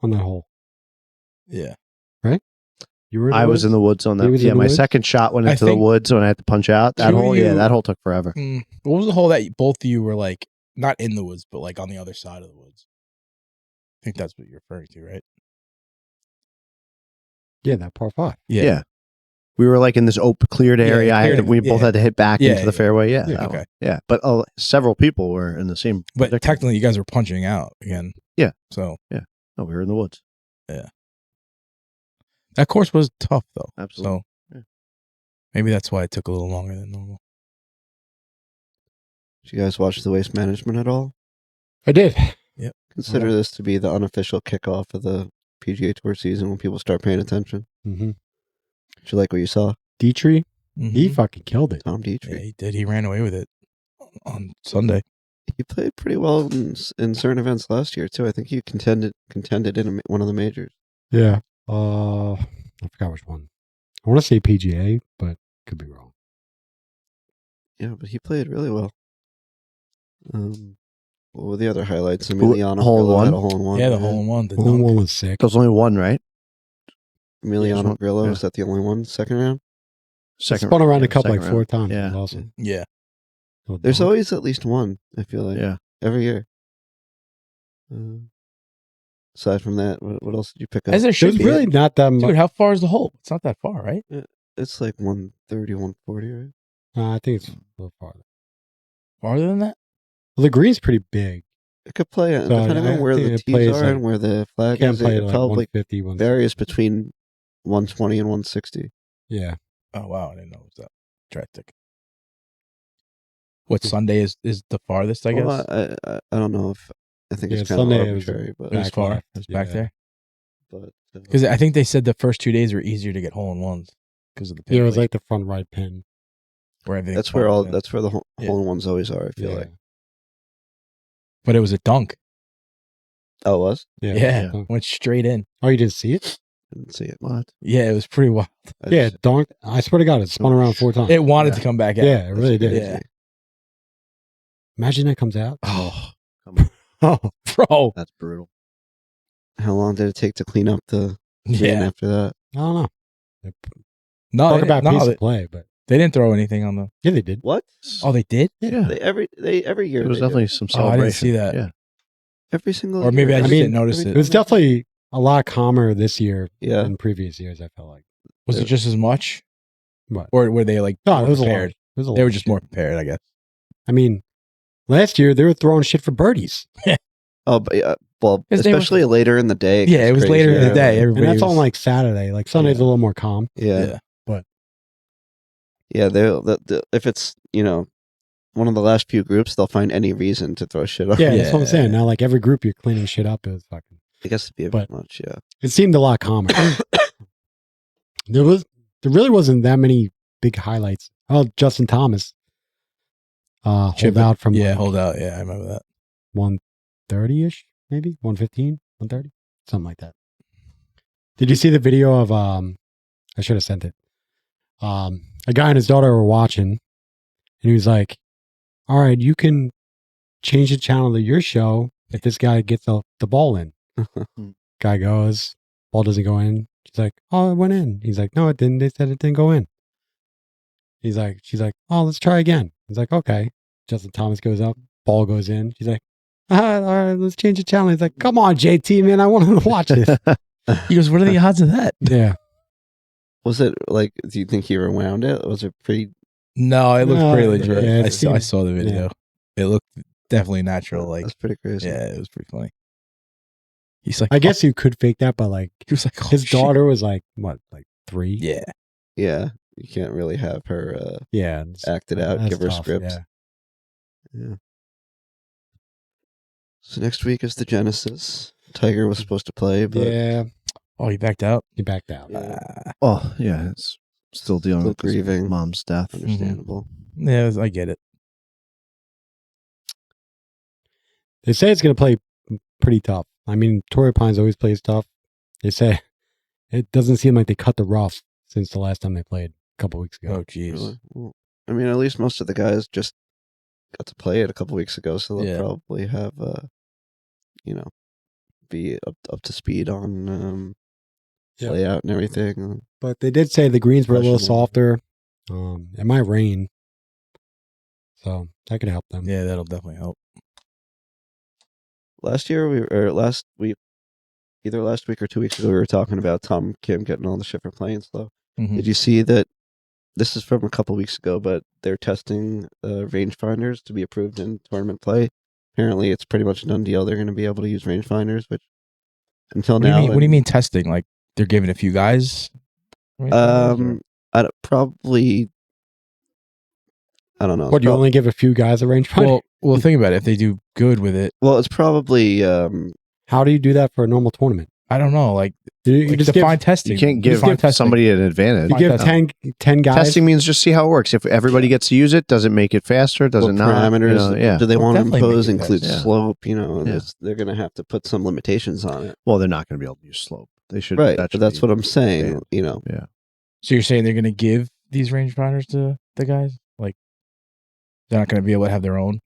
on that hole. Yeah. You were. I was in the woods on He that. was Yeah, in the my woods? second shot went I into the think woods when I had to punch out. That two of hole, yeah, you- that hole took forever. What was the hole that both of you were like not in the woods, but like on the other side of the woods? I think that's what you're referring to, right? Yeah, that par 5. Yeah. We were like in this open, cleared area. We both had to hit back into the fairway. Yeah. Yeah, that okay. one. Yeah. But several people were in the same. But predicament. technically, you guys were punching out again. Yeah. So No, we were in the woods. that course was tough, though. Absolutely. So maybe that's why it took a little longer than normal. Did you guys watch the Waste Management at all? I did. Consider this to be the unofficial kickoff of the PGA Tour season when people start paying attention. Mm-hmm. Did you like what you saw? Dietrich, he Mhm. fucking killed it. Tom Yeah, Dietrich. he did. He ran away with it on Sunday. He played pretty well in certain events last year too. I think he contended in one of the majors. Yeah. I forgot which one. I want to say PGA, but could be wrong. Yeah, but he played really well. What were the other highlights? Emiliano hole in Grillo had one? a hole in one. Yeah, the right? hole in one. The Hole in dunk. one was sick. There was only one, right? Emiliano Grillo, yeah. was that the only one? Second round? Second Spun around round, a cup like second 4 round. times. Yeah. It was awesome. Yeah. Oh, There's dunk. always at least one, I feel like. Yeah. Every year. Aside from that, what else did you pick up? As there should There's be. really not that much. Dude, how far is the hole? It's not that far, right? It's like 130, 140, right? I think it's a little farther. Farther than that? Well, the green's pretty big. It could play, So, depending I on where think the it tees plays are like- and where the You flag can't is, play it like probably 150, 160. varies between 120 and 160. Yeah. Oh, wow. I didn't know it was that drastic. What, Sunday is the farthest, I guess? Well, I don't know if I think Yeah, it's kind of Sunday it was- arbitrary, but It was back far. left, It was back yeah. there. but Because I think they said the first 2 days were easier to get hole in ones because of the pin. Yeah, it was plate, like the front right pin. where everything. that's where falls in. that's where the Yeah. hole in ones always are. I feel Yeah. like. But it was a dunk. Oh, it was? Yeah. Yeah. Dunk. Went straight in. Oh, you didn't see it? I didn't see it. What? Yeah, it was pretty wild. I Yeah, just- dunk. I swear to God, it spun around 4 times. It wanted Yeah. to come back out. Yeah, it really did. Yeah. Imagine that comes out. Oh, Oh, bro. That's brutal. How long did it take to clean up the green Yeah. after that? I don't know. No, Talk they, about no, pace they, of play, but they didn't throw anything on the. yeah, they did. What? Oh, they did? Yeah. They every year There was they do. definitely some Oh, I celebration. didn't see that. Yeah. every single Or maybe year. I just mean, didn't notice every- it. It was definitely a lot calmer this year Yeah. than previous years, I felt like. Was it just as much? What? Or were they like No, more it was a lot. prepared? It was a They lot were of just shit. more prepared, I guess. I mean, last year they were throwing shit for birdies. Oh, but well, 'Cause they were- especially later in the day. Yeah, it was gets later in crazy. the day. And Everybody that's was, on like Saturday. Like Sunday's Yeah. a little more calm. Yeah, yeah. if it's one of the last few groups, they'll find any reason to throw shit on. Yeah, that's what I'm saying. Yeah. Now, like every group you're cleaning shit up is fucking. I guess it'd be a But- bit much. Yeah, It seemed a lot calmer. there really wasn't that many big highlights. Oh, Justin Thomas. Hold Chip- out from Yeah, like hold out. Yeah, I remember that. 130-ish, maybe 115, 130, something like that. Did you see the video of I should have sent it. A guy and his daughter were watching, and he was like, "All right, you can change the channel to your show if this guy gets the ball in." Guy goes, ball doesn't go in. She's like, "Oh, it went in." He's like, "No, it didn't. They said it didn't go in." She's like, "Oh, let's try again." He's like, "Okay." Justin Thomas goes up, ball goes in. She's like, all right, let's change the channel. He's like, "Come on, JT, man, I want to watch this." He goes, "What are the odds of that?" Yeah. was it like? Do you think he rewound it? Was it pretty? No, it looked No, pretty legit. yeah, I it saw seemed- the video. It looked definitely natural. Like, That's pretty crazy. yeah, it was pretty funny. He's like, I guess you could fake that, but like he was like, "Oh, his shit." daughter was like, what, like 3? Yeah, Yeah, you can't really have her Yeah. it's- act it out, that's give her tough, scripts. yeah. Yeah. So next week is the Genesis. Tiger was supposed to play, but Yeah. Oh, he backed out. He backed out. Yeah. Oh, yeah. It's still dealing Still with his grieving. mom's death. understandable. Yeah, I get it. They say it's going to play pretty tough. I mean, Torrey Pines always plays tough. They say it doesn't seem like they cut the rough since the last time they played a couple weeks ago. Oh, jeez. Really? Well, I mean, at least most of the guys just got to play it a couple weeks ago, so they'll Yeah. probably have, be up to speed on Yeah. layout and everything. But they did say the greens were a little Professional. softer. It might rain, so that could help them. Yeah, that'll definitely help. Last year, either last week or 2 weeks ago, we were talking about Tom Kim getting all the shit for playing slow. Mhm. Did you see that? This is from a couple weeks ago, but they're testing rangefinders to be approved in tournament play. Apparently, it's pretty much a done deal. They're going to be able to use rangefinders, which until What do you now, mean? What do you mean testing? Like they're giving a few guys? Probably. I don't know. What, you only give a few guys a rangefinder? Well, think about it. If they do good with it, Well, it's probably. How do you do that for a normal tournament? I don't know. Like You like just give, define testing. You can't give Define testing. somebody an advantage. you give 10 guys. Testing means just see how it works. If everybody gets to use it, does it make it faster? Does what it not? parameters Yeah. do they want to definitely impose? make it Include faster. slope. Yeah. They're going to have to put some limitations on it. Well, they're not going to be able to use slope. They should. Right, that but should that's be what I'm saying. banned. Yeah. So you're saying they're going to give these rangefinders to the guys? Like they're not going to be able to have their own?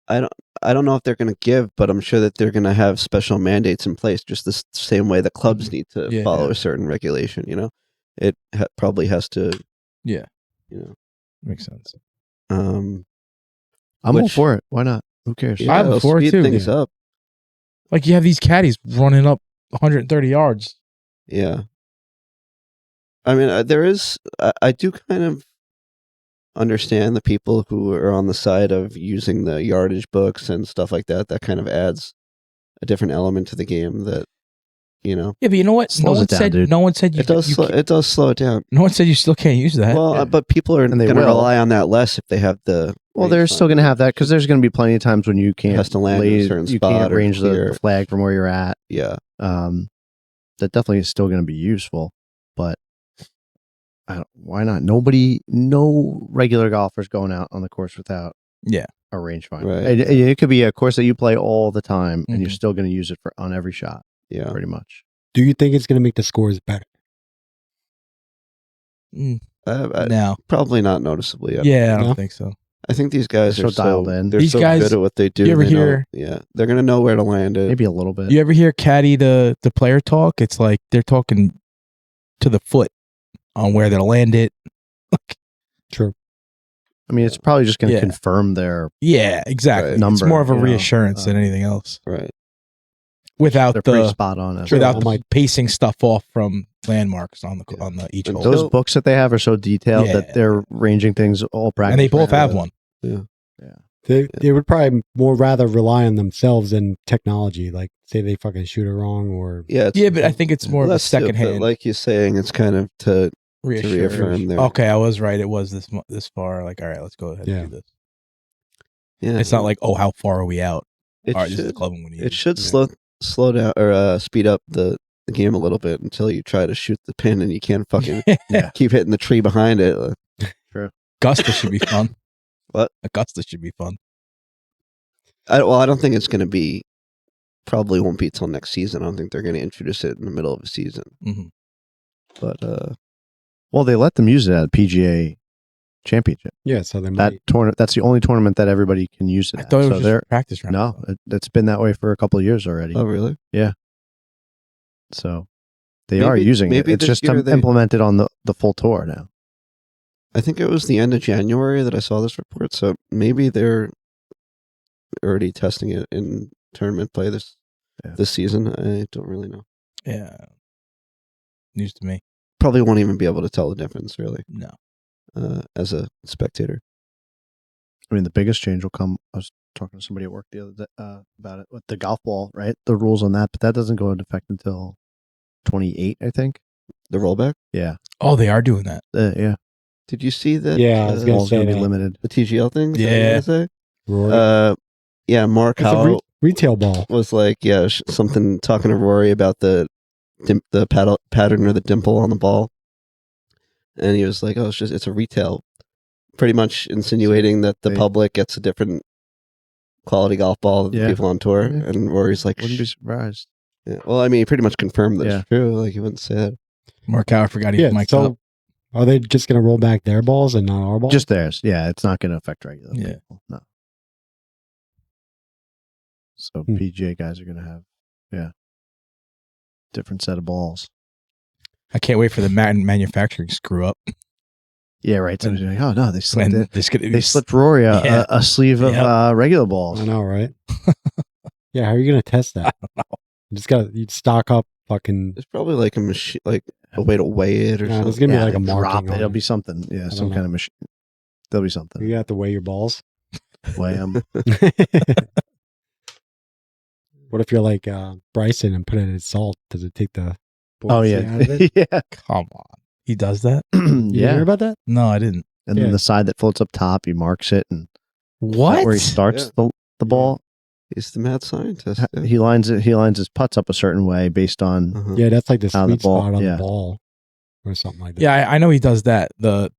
I don't know if they're going to give, but I'm sure that they're going to have special mandates in place, just the same way the clubs need to Yeah. follow a certain regulation. It probably has to. Yeah. You know. Makes sense. I'm all Which- for it. Why not? Who cares? I have it'll before, speed too. things Yeah. up. Like you have these caddies running up 130 yards. Yeah. I mean, there is. I do kind of understand the people who are on the side of using the yardage books and stuff like that. That kind of adds a different element to the game. That Yeah, but you know what? Slows it down, dude. No one said you. it does. It does slow it down. No one said you still can't use that. Well, yeah. but people are And going they to will. rely on that less if they have the. Well, they're still going to have that because there's going to be plenty of times when you can't Has to land in a certain you spot can't or range clear. the flag from where you're at. Yeah. That definitely is still going to be useful, but why not? No regular golfers going out on the course without Yeah. a rangefinder. Right. It could be a course that you play all the time, and you're Mhm. still going to use it on every shot, Yeah. pretty much. Do you think it's going to make the scores better? No. Probably not noticeably. Yeah, I don't No? think so. I think these guys They're are so dialed in. They're These so guys- good at what they do. you ever they know- hear- Yeah, they're gonna know where to land it. Maybe a little bit. You ever hear caddy the player talk? It's like they're talking to the foot on where they'll land it. True. I mean, it's probably just going to Yeah. confirm their Yeah, exactly. Right. It's Number, more of a you know, reassurance than anything else. Right. Without they're pretty the spot on. as without well. the Like- pacing stuff off from landmarks on the Yeah. on the each And hole. those- Those books that they have are so detailed Yeah. that they're ranging things all practice. And they both round. have one. They would probably more rather rely on themselves than technology. Like, say they fucking shoot it wrong or. Yeah. Yeah, but I think it's more of a that's still- second but hand like you're saying, it's kind of to reassurance. reaffirm their. Okay, I was right. It was this far. Like, all right, let's go ahead Yeah. and do this. Yeah. It's not like, oh, how far are we out? it All right, this is the should. club we need. It should Yeah. slow down or speed up the game a little bit until you try to shoot the pin and you can't fucking Yeah. keep hitting the tree behind it. Augusta should be fun. What? Augusta should be fun. I don't think it's going to be. Probably won't be till next season. I don't think they're going to introduce it in the middle of a season. Mhm. But Well, they let them use it at PGA Championship. Yeah, so they That might. tournament. That's the only tournament that everybody can use it I at. thought it So was they're just practice round. no, it's been that way for a couple of years already. oh really? So they are Maybe- using it. maybe It's this just year they- implemented on the full tour now. I think it was the end of January that I saw this report. So maybe they're already testing it in tournament play this season. I don't really know. Yeah. News to me. Probably won't even be able to tell the difference really No. as a spectator. I mean, the biggest change will come. I was talking to somebody at work the other day about it with the golf ball, right? The rules on that, but that doesn't go into effect until 28, I think. The rollback. Yeah, Oh, they are doing that. yeah. Did you see that? Yeah, I was gonna Ball's say gonna be that. limited. the TGL thing. Is that what Yeah. you're gonna say? Rory. Yeah. Mark It's a Howell retail ball. was like, yeah, something talking to Rory about the pattern or the dimple on the ball, and he was like, "Oh, it's a retail," pretty much insinuating that the Right. public gets a different quality golf ball than the Yeah. people on tour. Yeah. And Rory's like, Wouldn't be surprised. yeah. Well, I mean, he pretty much confirmed that Yeah. it's true. Like he wouldn't say that. Mark Howard forgot he Yeah, mic'd so up. Are they just going to roll back their balls and not our balls? Just theirs. Yeah, it's not going to affect regular Yeah. people. No. So Hmm. PGA guys are going to have, different set of balls. I can't wait for the manufacturing screw up. Yeah, right. So like, oh no, they slipped When it. this could They slipped Rory a sleeve of regular balls. I know, right? Yeah, how are you going to test that? I don't know. You just got to stock up fucking. There's probably like a machine, like a way to weigh it or Nah, there's something. going to be like a drop marking. it. on It'll it. be something. Yeah, I some don't kind know. of machine. There'll be something. You have to weigh your balls. Weigh 'em. What if you're like Bryson and put it in salt? Does it take the Oh buoyancy yeah, out of it? yeah, Come on. He does that? You didn't hear yeah. about that? No, I didn't. And Yeah. then the side that floats up top, he marks it, and What? where he starts the ball, He's the mad scientist. Yeah. he lines it. He lines his putts up a certain way based on. Uh-huh. Yeah, that's like the How the sweet ball- spot on yeah. the ball or something like that. Yeah, I know he does that.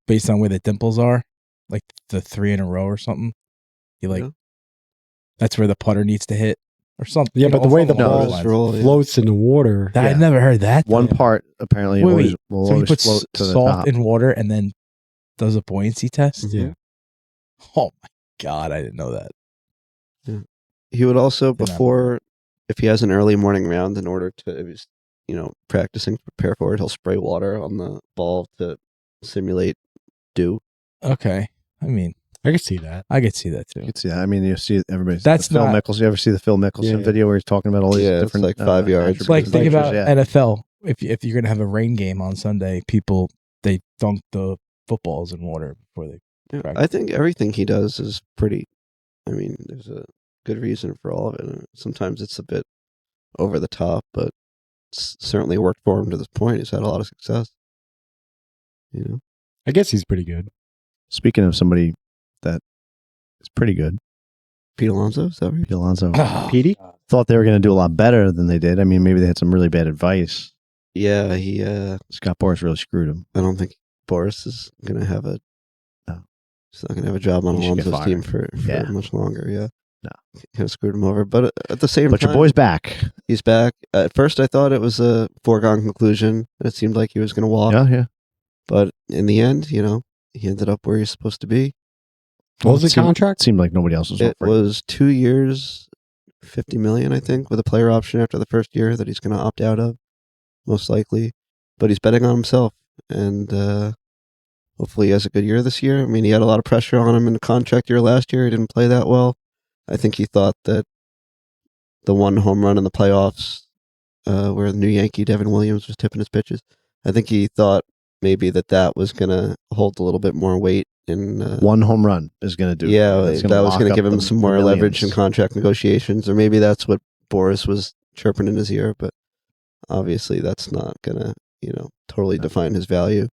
Based on where the dimples are, like the 3 in a row or something. He Yeah. that's where the putter needs to hit or something. Yeah, but the way the along ball those lines. roll, yeah. floats in the water. That, Yeah. I've never heard that. One though. part apparently Wait, will so he always puts float to the salt top. in water and then does a buoyancy test. Yeah. Oh my god, I didn't know that. He would also, Didn't before, if he has an early morning round, in order to, if he's, practicing to prepare for it, he'll spray water on the ball to simulate dew. Okay, I mean, I can see that. I could see that too. You can see that. I mean, you see everybody. That's Phil not- Mickelson. You ever see the Phil Mickelson Yeah. video where he's talking about all these Yeah, it's different like 5 yards. attributes Like of think pitchers? about Yeah. NFL. If you're gonna have a rain game on Sunday, people they dunk the footballs in water before they. Yeah, Practice. I think everything he does is pretty. I mean, there's a good reason for all of it. Sometimes it's a bit over the top, but it's certainly worked for him to this point. He's had a lot of success. I guess he's pretty good. Speaking of somebody that is pretty good, Pete Alonso, is that right? Pete Alonso Petey? thought they were going to do a lot better than they did. I mean, maybe they had some really bad advice. Yeah, he. Scott Boras really screwed him. I don't think Boris is going to have a. No. He's not going to have a job on He should get Alonso's team fired. for Yeah. much longer. Yeah. No. Kind of screwed him over, but at the same But time, your boy's back. he's back. At first, I thought it was a foregone conclusion. It seemed like he was going to walk, Yeah. but in the end, he ended up where he's supposed to be. What was the It seemed- contract? It seemed like nobody else was It offering. was 2 years, $50 million, I think, with a player option after the first year that he's going to opt out of, most likely. But he's betting on himself, and hopefully he has a good year this year. I mean, he had a lot of pressure on him in the contract year last year. He didn't play that well. I think he thought that the one home run in the playoffs, where the new Yankee Devin Williams was tipping his pitches, I think he thought maybe that was going to hold a little bit more weight in. One home run is going to do. Yeah, That's that was lock going to up give him the some more millions. leverage in contract negotiations, or maybe that's what Boris was chirping in his ear. But obviously, that's not going to, totally define his value.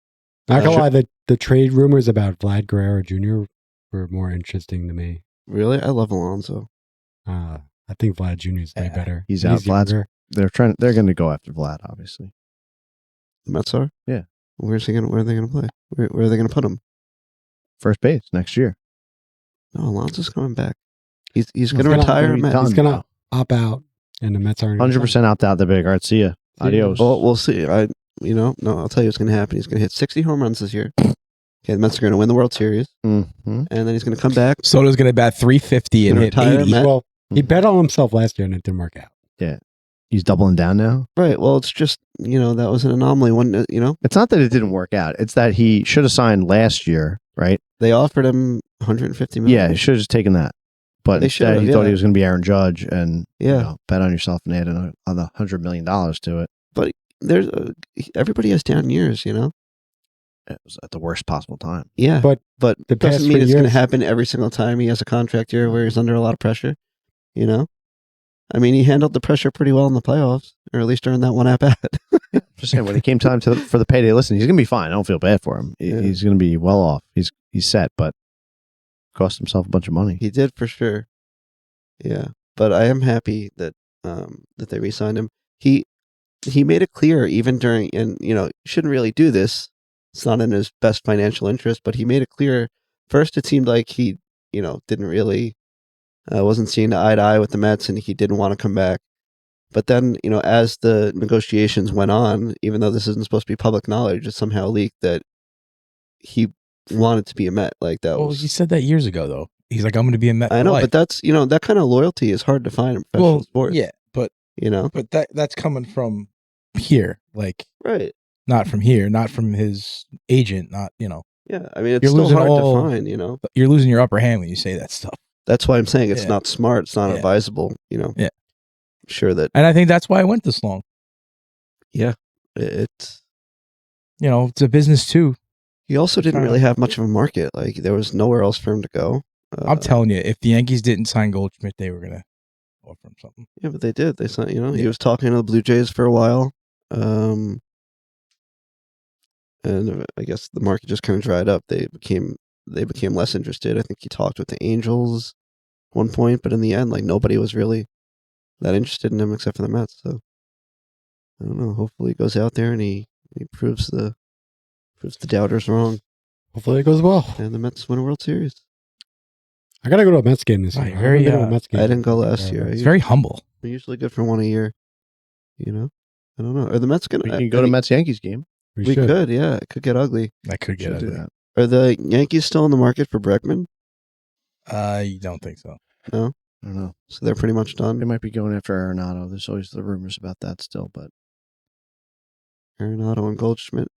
Not gonna lie, the trade rumors about Vlad Guerrero Jr. were more interesting to me. Really, I love Alonso. I think Vlad Jr. is way Yeah, better. he's out. Vlad's- younger. They're going to go after Vlad, obviously. The Mets are. Yeah. Where are they going to play? Where are they going to put him? First base next year. No, Alonso's coming back. He's going to gonna- retire. gonna be Met. done. He's gonna opt out, and the Mets aren't. 100% opt out the big. All right, see ya. Adios. Well, we'll see. No, I'll tell you what's going to happen. He's going to hit 60 home runs this year. Okay, the Mets are going to win the World Series, Mhm. and then he's going to come back. Soto's gonna bat 350 and Gonna hit retire, 80. Matt. Well, he bet on himself last year, and it didn't work out. He's doubling down now. Right. Well, it's just that was an anomaly. When It's not that it didn't work out. It's that he should have signed last year, right? they offered him $150 million. Yeah, he should have just taken that. But They instead, should've, he thought yeah. he was going to be Aaron Judge and Yeah. bet on yourself and add another $100 million to it. There's everybody has down years. It was at the worst possible time. Yeah, But but the it doesn't past mean 3 it's going to years- happen every single time he has a contract year where he's under a lot of pressure. I mean, he handled the pressure pretty well in the playoffs, or at least during that one at bat. Just saying, when it came time for the payday, listen, he's going to be fine. I don't feel bad for him. Yeah. He's going to be well off. He's set, but cost himself a bunch of money. He did for sure. Yeah, but I am happy that that they re-signed him. He made it clear even during, and shouldn't really do this. It's not in his best financial interest, but he made it clear. First, it seemed like he didn't really wasn't seeing eye to eye with the Mets, and he didn't want to come back. But then, as the negotiations went on, even though this isn't supposed to be public knowledge, it somehow leaked that he wanted to be a Met. Like that Well, was. he said that years ago, though. He's like, I'm going to be a Met. I for know, life. but that's that kind of loyalty is hard to find in professional sports. Yeah, but that's coming from here, like right. not from here, not from his agent, not Yeah, I mean, it's You're still losing hard all- to find. You're losing your upper hand when you say that stuff. That's why I'm saying it's Yeah. not smart. It's not Yeah. advisable. Yeah. Sure that And I think that's why I went this long. it's. It's a business too. He also didn't Kinda. really have much of a market. Like there was nowhere else for him to go. I'm telling you, if the Yankees didn't sign Goldschmidt, they were gonna offer him something. Yeah, but they did. They signed. He Yeah. was talking to the Blue Jays for a while, and I guess the market just kind of dried up. They became less interested. I think he talked with the Angels at one point, but in the end, like nobody was really that interested in him except for the Mets. So I don't know. Hopefully, he goes out there and he proves the doubters wrong, Hopefully it goes well. and the Mets win a World Series. I gotta go to a Mets game this year. Right, I haven't been to a very, Mets game. I didn't go last year. It's very humble. We're usually good for one a year. I don't know. Are the Mets gonna? We can go to Mets Yankees game. We We should. could, yeah. It could get ugly. That could get Should do ugly. that. Are the Yankees still in the market for Bregman? I don't think so. No, I don't know. so they're pretty much They done. might be going after Arenado. There's always the rumors about that still, but Arenado and Goldschmidt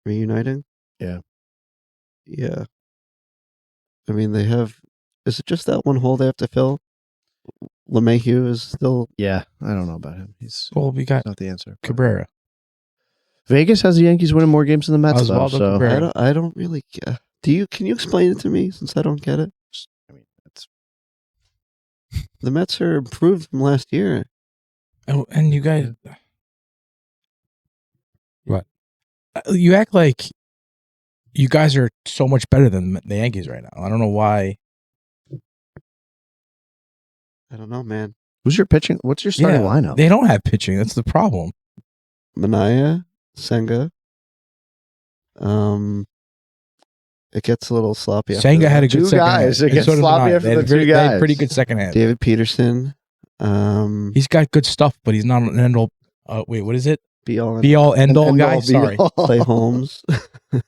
reuniting. Yeah. Yeah. I mean, they have. Is it just that one hole they have to fill? LeMahieu is still. yeah, I don't know about him. He's Well, we got not the answer. but- Cabrera. Vegas has the Yankees winning more games than the Mets, though. Oswaldo So Cabrera. I don't really. Can you explain it to me since I don't get it? I mean, it's The Mets are improved from last year. Oh, and you guys, What? You act like you guys are so much better than the Yankees right now. I don't know why. I don't know, man. who's your pitching? What's your starting lineup? They don't have pitching. That's the problem. Minaya, Senga. It gets a little sloppy. after Senga had a that. good Two second guys. hand. It gets So did sloppy Minaya. after They had the two they had guys. pretty good second hand. David Peterson. He's got good stuff, but he's not an end all. Wait, what is it? Be all Be all end all End guy. all, be Sorry, all. Clay Holmes.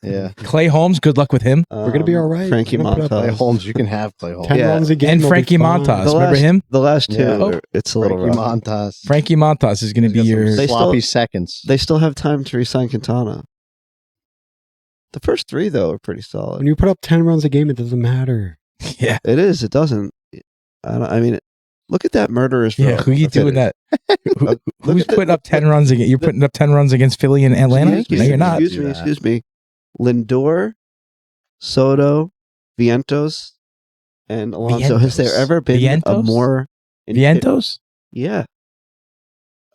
Yeah. Clay Holmes. Good luck with him. We're gonna be all right. Frankie We're gonna put up Clay Montas. Holmes. You can have Clay Holmes. 10 Yeah. runs a game. And we'll be Frankie fine. Montas. The Remember last- him? The last two, Yeah. it's a little Frankie rough. Montas. Frankie Montas is going to be He's got some your. They sloppy still- seconds. They still have time to resign Quintana. The first three, though, are pretty When solid. you put up 10 runs a game, it doesn't matter. Yeah, It is. It doesn't. I mean, look at that murderer's row yeah. Who you of doing hitters. that? Look Who's at the- putting up 10 runs against? You're putting up 10 runs against Philly and Atlanta. Excuse No, me, you're not. Excuse me. Do that. Excuse me. Lindor, Soto, Vientos, and Alonso. Has there Vientos? ever been a Vientos? more Vientos. Yeah.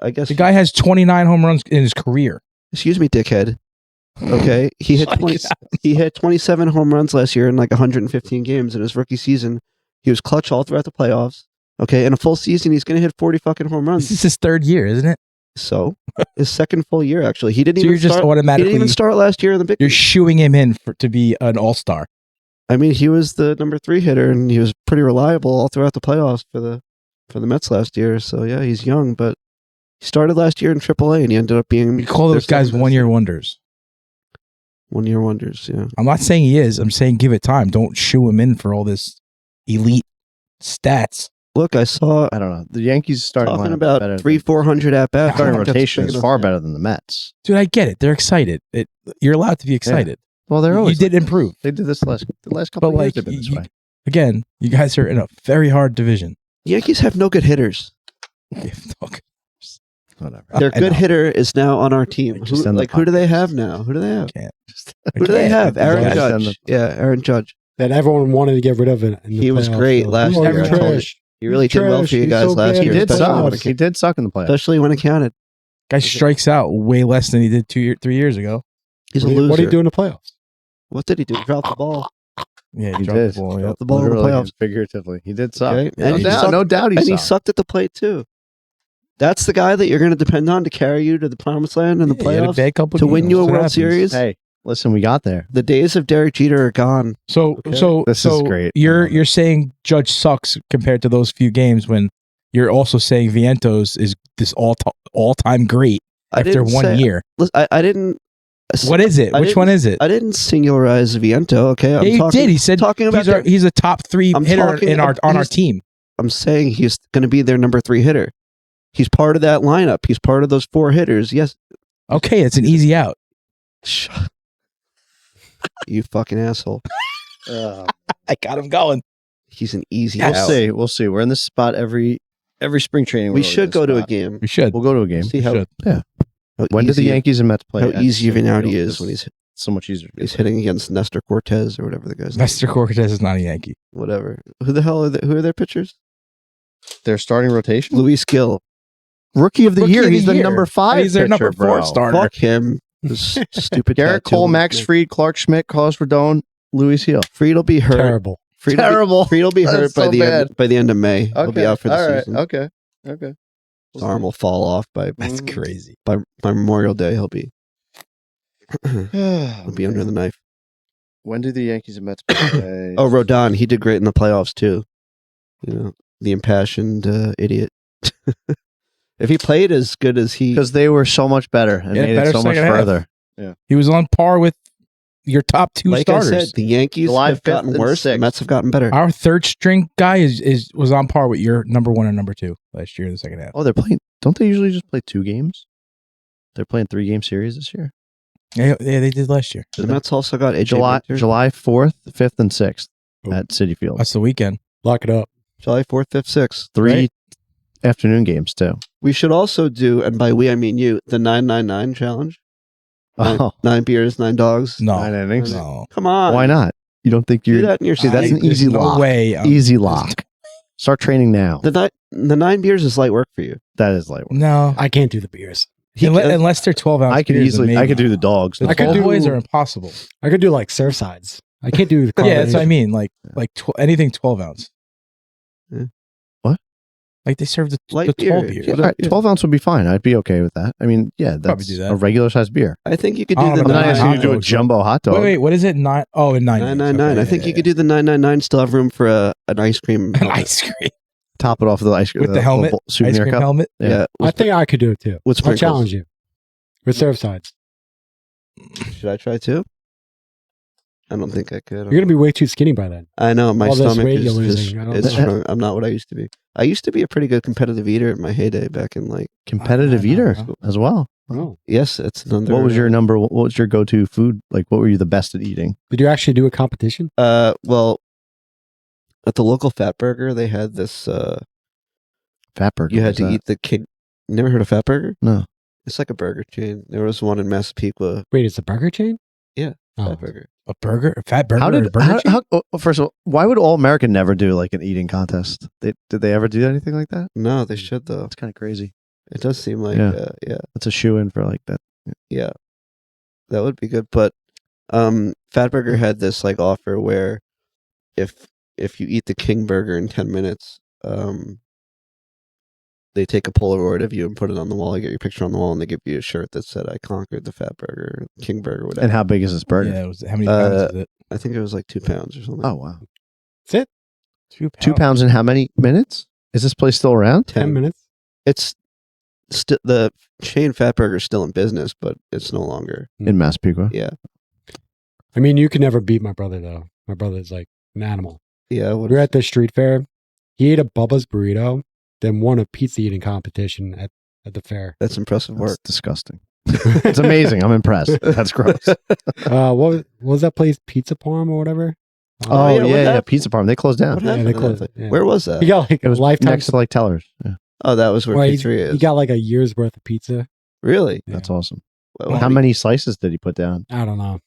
I guess. The guy has 29 home runs in his career. Excuse me, dickhead. Okay, he hit 20, he hit 27 home runs last year in like 115 games in his rookie season. He was clutch all throughout the playoffs. Okay, in a full season, he's going to hit 40 fucking home This runs. is his third year, isn't it? So his second full year, actually, he didn't So even you're just start. He automatically didn't even start last year in the big. you're shooing him in to be an all-star. I mean, he was the number 3 hitter, and he was pretty reliable all throughout the playoffs for the Mets last year. So yeah, he's young, but he started last year in AAA, and he ended up being. We call their those guys second best. one-year wonders. 1 year wonders. Yeah. I'm not saying he is. I'm saying give it time. Don't shoo him in for all this elite stats. Look, I saw I don't know. The Yankees starting talking lineup is about better 300-400 at bats. Starting rotation is far better than the Mets. Dude, I get it. They're excited. You're allowed to be excited. Well, they're You always did improve. They did this the last couple But of years. like, They've been this way. again, you guys are in a very hard division. Yankees have no good hitters. Whatever. Their I good know. hitter is now on our team. Like, just Who, end the who do they podcast. have now? Who do they have? Can't. Just, Who do they have? Aaron Guys, Judge. then Yeah, Aaron Judge. That everyone wanted to get rid of it. In the He was playoffs, great so- last Oh, year. he's I told you. trash. He really He's did well trash. for you He's guys so last bad. He year. did especially when suck. it- He did suck in the playoffs. Especially when it counted. Guy strikes out way less than he did 3 years ago. He's a What loser. did he do in the playoffs? What did he do? Drop the ball. Yeah, He dropped did. the ball. Yep. Drop the ball in the Literally playoffs. and figuratively. He did suck. Okay. No And he doubt. sucked- No doubt And he sucked. sucked at the plate too. That's the guy that you're going to depend on to carry you to the promised land in the Yeah, he had a playoffs. bad couple To win games. you a That's what World happens. Series. Hey, listen, we got there. The days of Derek Jeter are gone. So Okay. so This so is great. You're saying Judge sucks compared to those few games when you're also saying Vientos is this all time great I after didn't 1 say- year. Listen, I didn't. What is it? I Which didn't- one is it? I didn't singularize Viento. Okay, Yeah, you did. He said talking about he's a top 3 I'm hitter talking on our he's- team. I'm saying he's going to be their number 3 hitter. He's part of that lineup. He's part of those 4 hitters. Yes. Okay, it's an easy out. You fucking asshole. I got him going. He's an easy We'll out. see. We'll see. We're in this spot every spring training. We we're should this go to a spot. game. We should. We'll go to a game. See how, should. how When did the easy- Yankees and Mets play? How at easy of an Citi out he Field? is when he's so much easier. to he's get hitting against Nestor Cortez or whatever the guy's name. Mr. Cortez is not a Yankee. Whatever. Who the hell who are their pitchers? their starting rotation. Luis Gill. Rookie of the Rookie year. of the He's the year. number 5. He's their pitcher, number 4 bro. starter. Fuck him. This stupid Garrett tattoo Cole, on his Max neck. Fried, Clark Schmidt, Carlos Rodon, Luis Hill. Fried will be hurt. Terrible. Fried Terrible. Fried will be hurt That's by so the bad. end of May. He'll be out for the All right. season. Okay. His arm will fall off by That's crazy. Memorial Day. He'll be under the knife. When do the Yankees and Mets play? Oh, Rodon, he did great in the playoffs too. You know, the impassioned idiot. If he played as good as he, because they were so much better and Yeah, made better it so much second half. further. He was on par with your top 2 like starters. I said, the Yankees July have 5th gotten and worse. The 6th. Mets have gotten better. Our 3rd string guy was on par with your number 1 and number 2 last year in the second half. Oh, they're playing. Don't they usually just play 2 games? They're playing 3-game series this year. Yeah, they did last year. The Mets also got AJ July Minter. July 4th, 5th, and 6th Oh. at Citi Field. That's the weekend. Lock it up. July 4th, 5th, 6th. 3 right. afternoon games too. We should also do, and by we I mean you, the 999 challenge. Oh, 9 beers, 9 dogs. No. 9 innings. No. Come on. Why not? You don't think Do you're that in your See, that's sleep. an easy There's lock. No way. Easy lock. Start training now. The 9 beers is light work for you. That is light work. No. I can't do the beers. Unless they're 12 ounce I could beers, easily. then I maybe. could do the dogs. The I could 12 do- boys are impossible. I could do like Surfsides. I can't do the Yeah, that's what I combination. mean. Like anything 12 ounce. Yeah. What? Like they serve the Light 12 beer. beers. Yeah. All right, 12 ounce would be fine. I'd be okay with that. I mean, yeah, Probably that's do that. a regular sized beer. I think you could I do don't the know I'm not about asking you to do a dogs. jumbo hot dog. Wait, what is it? 9? Oh, in 9. 999. I think you could do the 999. Still have room for an ice cream. an ice cream Top it off with the ice cream with the helmet, ice souvenir cream cup. helmet. Yeah. I think I could do it too. With I'll sprinkles. challenge you with Surfsides. Should I try too? I don't think I could. You're gonna be way too skinny by then. I know my all this stomach weight is you're just, losing. I don't it's know. shrunk. I'm not what I used to be. I used to be a pretty good competitive eater in my heyday back in like. Competitive I know. eater as well. Oh. Yes, it's another. What was your number? What was your go to food? Like, what were you the best at eating? Did you actually do a competition? Well, at the local Fat Burger, they had this. Fat burger. You had was to that? eat the king. Never heard of Fat Burger? No. It's like a burger chain. There was one in Massapequa. Wait, it's a burger chain? Yeah, Oh. Fat Burger. A burger, a fat burger. How or a did burger chain? first of all, why would All American never do like an eating contest? Did they ever do anything like that? No, they should though. It's kind of crazy. It does seem like Yeah. yeah. That's a shoe in for like that. Yeah, that would be good. But Fat Burger had this like offer where if you eat the King Burger in 10 minutes, they take a Polaroid of you and put it on the wall. You get your picture on the wall, and they give you a shirt that said "I conquered the Fat Burger, King Burger, whatever." And how big is this burger? Yeah, how many pounds is it? I think it was like 2 pounds or something. Oh wow, That's it? 2 pounds. 2 pounds in how many minutes? Is this place still around? 10 minutes? It's the chain Fat Burger is still in business, but it's no longer. In Massapequa. Yeah, I mean, you can never beat my brother, though. My brother's like an animal. yeah. We were at the street fair. He ate a Bubba's burrito, then won a pizza eating competition at the fair. That's impressive That's work. disgusting. It's amazing. I'm impressed. That's gross. What was that place? Pizza Parm or whatever? Oh, yeah, what yeah, happened? Pizza Farm. They closed down. What Yeah, happened? they to closed that? it. Yeah. Where was that? He got like It a was lifetime. next to like Tellers. Yeah, Oh, that was where well, P3 is. he got like a year's worth of pizza. Really? Yeah. that's awesome. Well, How many slices did he put down? I don't know.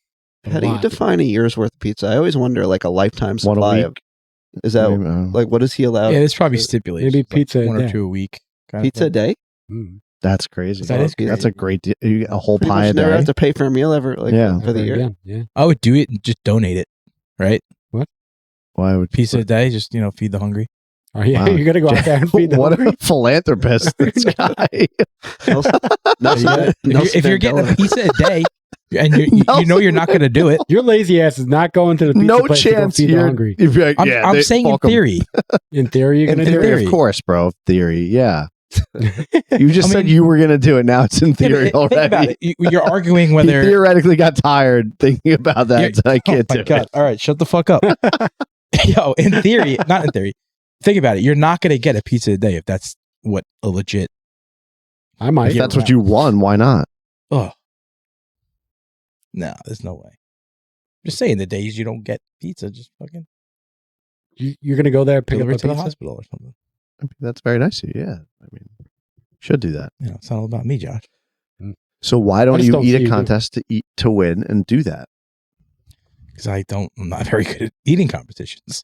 A How do you lot. define a year's worth of pizza? I always wonder, like a lifetime One a supply week? of. Is that Maybe, I don't know. like what is he allowed? Yeah, it's probably to- stipulated. Maybe pizza a one day. or 2 a week. kind of pizza a thing. day? Mm. That's crazy. That is That's crazy. a great deal. You get a whole Pretty pie much a never day. have to pay for a meal ever, like Yeah. for the Never year. again. Yeah. I would do it and just donate it. Right? Why would Pizza a day, just feed the hungry. Oh, yeah. Wow. You got to go out there and feed them. What a philanthropist this guy. Nelson If you're getting a Mandela. pizza a day and you know you're not going to do it, Your lazy ass is not going to the pizza No place to go chance feed the you're. hungry. If you're like, I'm yeah, I'm they saying in fuck 'em. theory. In theory, you're In going to do theory. it. Of course, bro. Theory. Yeah. You just said you were going to do it. Now it's in theory Think about already. it. You're arguing He whether theoretically got tired thinking about that. So I can't do it. All right, shut the fuck up. Yo, in theory, not in theory. Think about it. You're not going to get a pizza a day if that's what a legit. I might. If that's what you won, why not? Oh, no, there's no way. Just saying, the days you don't get pizza, just fucking You're gonna go there and pick up deliver a it to the pizza? hospital or something. I mean, that's very nice of you. Yeah. I mean, should do that. You know, it's not all about me, Josh. So why don't just you don't eat see a you do contest to win and do that? Because I'm not very good at eating competitions.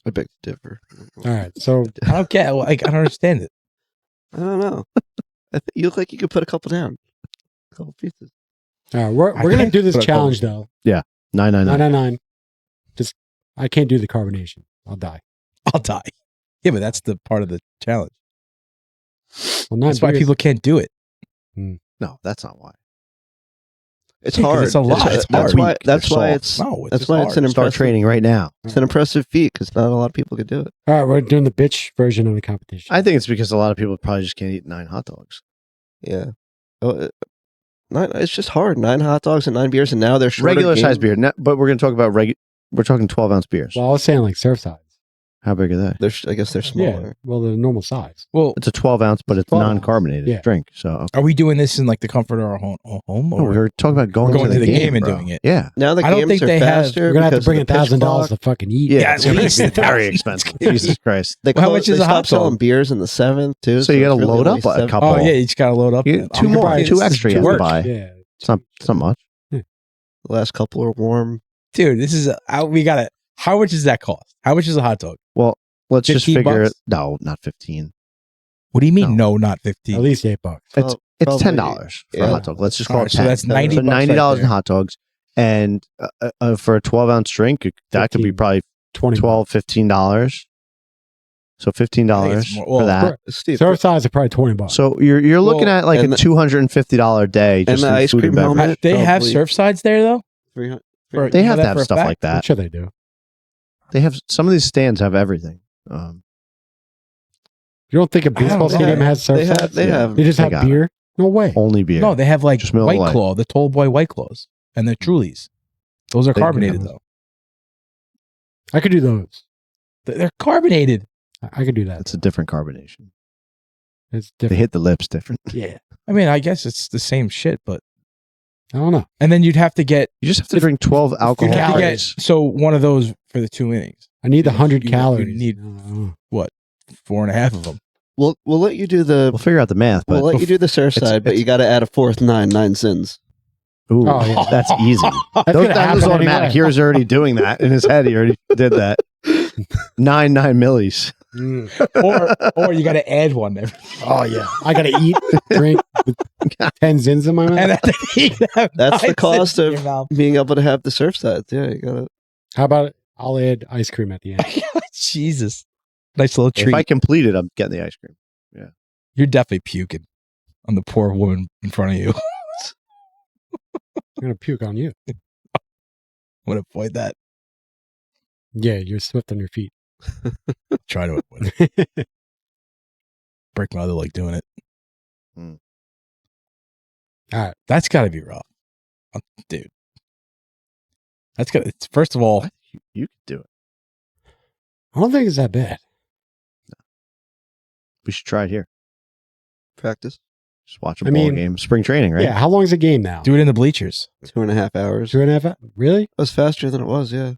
I beg to differ. All right, so I don't get. Like, I don't understand it. I don't know. You look like you could put a couple down. A couple pieces. we're I gonna can't do this put a challenge cover. though. 999. 999. Just I can't do the carbonation. I'll die. I'll die. Yeah, but that's the part of the challenge. Well, That's why people can't do it. No, that's not why. It's Yeah, 'cause hard. it's a lot. It's That's hard. why. That's They're why soft. it's. No, it's That's just why hard. it's an Start impressive. training right now. It's an impressive feat because not a lot of people could do it. All right, we're doing the bitch version of the competition. I think it's because a lot of people probably just can't eat 9 hot dogs. Yeah. It's just hard. 9 hot dogs and 9 beers, and now they're shorter Regular game. size beer. But we're going to talk about we're talking 12-ounce beers. Well, I was saying like surf size. How big are they? I guess they're Yeah, smaller. well, the normal size. Well, It's a 12-ounce, but it's 12 ounce. non-carbonated Yeah. drink. So are we doing this in like the comfort of our home? No, Or we were talking about going to the game and bro. doing it. Yeah. Now the I don't games think are they have- faster. We're gonna have to because bring of the pitch $1,000 clock. to fucking eat. Yeah, it's at going least to be very $1,000. expensive. Jesus Christ. They Well, how close- much is they a hot stopped selling dog? beers in the 7th too. So you got to it's really load only up a 7. couple. Oh yeah, you just gotta load up. You- then. two I'm more, probably- two this is extra you too have to much. buy. Yeah. It's not much. The last couple are warm. Dude. This is we gotta. How much does that cost? How much is a hot dog? Well, let's just 15 figure bucks? it. No, not 15. What do you mean? No. No, not 15. At least $8. It's Probably- $10 for a yeah. hot dog. Let's just All call right, it so 10. that's $90 So $90 right in there. hot dogs, and for a 12-ounce drink, that could be 15. probably 20. $15. So $15 more- for well, that. Steve, Surf size are probably $20. So you're looking Well, at like a and the- $250 day and just the in ice food cream and beverage. helmet? They have Probably- surf sides there though. 300. For- They you know have to that have for a stuff fact? like I'm that. sure they do. They have some of these stands have everything. You don't think a baseball know. stadium has surf They size? have. They Yeah. have. They just They have got it. beer? No way. Only beer. No, they have like Just Miller White Lite. Claw, the Tall Boy White Claws, and the Trulies. Those are They can carbonated have- though. I could do those. They're carbonated. I could do that. It's a different carbonation. It's They different. hit the lips different. Yeah. I mean, I guess it's the same shit, but I don't know. and then you'd have to get You just have to drink 12 you'd alcohol have to get drinks. so one of those for the 2 innings. I need the 100 You calories. need- I don't know. 4.5 of them. We'll let you do the. We'll figure out the math, but We'll let you do the surf it's- side, but it's- you got to add a fourth 9 sins. ooh, Oh, yeah. that's easy. That's That gonna was happen automatic. anyway. He was already doing that in his head. He already did that. 9 millis. or you got to add one there. Oh, yeah. I got to eat, drink with 10 zins in my mouth. And That's the cost of- mouth. Being able to have the surf sides. Yeah, you got to. How about I'll add ice cream at the end? Jesus, nice little If treat. I complete it, I'm getting the ice cream. You're definitely puking on the poor woman in front of you. I'm going to puke on you. I'm gonna avoid that. Yeah, you're swift on your feet. Try to avoid it. Break my other leg doing it. Hmm. All right. That's got to be rough, dude. That's got. It's first of all, You could do it. I don't think it's that bad. We should try it here. Practice. Just watch a I ball mean- game. Spring training, right? Yeah, how long is the game now? do it in the bleachers. 2.5 hours. 2.5 hours? Really? It was faster than it was, yeah.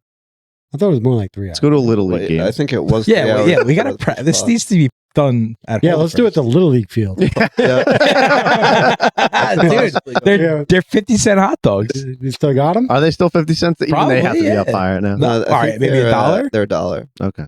I thought it was more like 3 hours. Let's go to a Little League Wait, game. I think it was. Yeah, 3 well, hours yeah. We got to. before the This clock. needs to be done at. Yeah, home let's do it at the Little League field. Dude, they're 50-cent hot dogs. You still got them? Are they still 50 cents? Even Probably, they have to be yeah. up higher now. No, I all think right, maybe they're, $1. They're $1. Okay.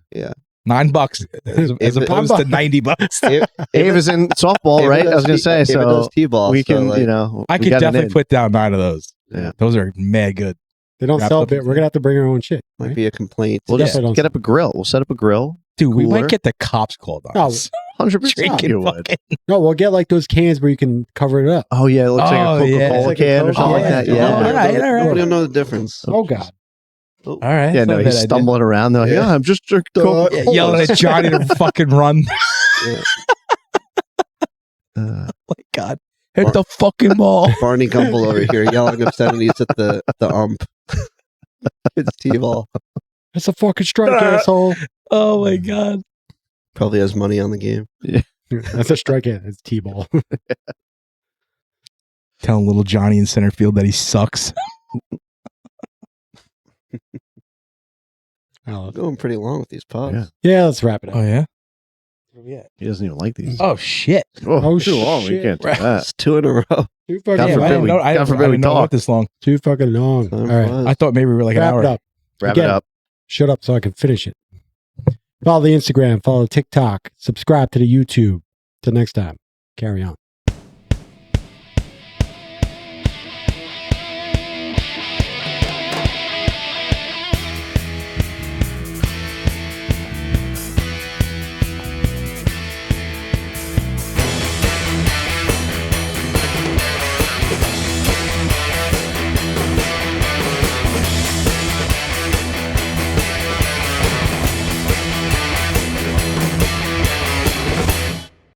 $9 as If it- opposed to $90. Abe is in softball, right? I was going to say, so T-ball, we can, like, you know, I we could got it definitely in. put down 9 of those. Yeah. Those are mad good. They don't Wrapped sell up it. in We're going to have to bring our own shit. might Right? be a complaint. We'll just Definitely don't get sell up a grill. We'll set up a grill. Dude, we Cooler. might get the cops called on No. us. 100% Drinking you would. fucking. No, we'll get like those cans where you can cover it up. Oh, yeah. It looks like Oh, a yeah. Coca-Cola It's like a can or Coke- something oh, like that. yeah. Yeah. all right. Nobody will know the difference. Oh, God. All right. Yeah, that's no, not a he's bad idea. stumbling around. They're like, yeah, I'm just drinking Duh. Coca-Cola. Yeah, yelling at Johnny to fucking run. Oh my God. Hit the fucking ball. Barney Gumble over here yelling obscenities at the ump. It's T-ball. That's a fucking strike, asshole. Oh my God. Probably has money on the game. That's a strikeout. It's T-ball. Telling little Johnny in center field that he sucks. Going pretty long with these pods. Yeah. Yeah, let's wrap it up. Oh, yeah? He doesn't even like these. Oh, shit. Oh, too long. We shit. can't do that. It's 2 in a row. Too God fucking forbid long. we- I God forbid we didn't know it talk. went this long. Too fucking long. Time All right. flies. I thought maybe we were like an Wrap hour. it up. Wrap Again. it up. Shut up so I can finish it. Follow the Instagram. Follow TikTok. Subscribe to the YouTube. Till next time. Carry on.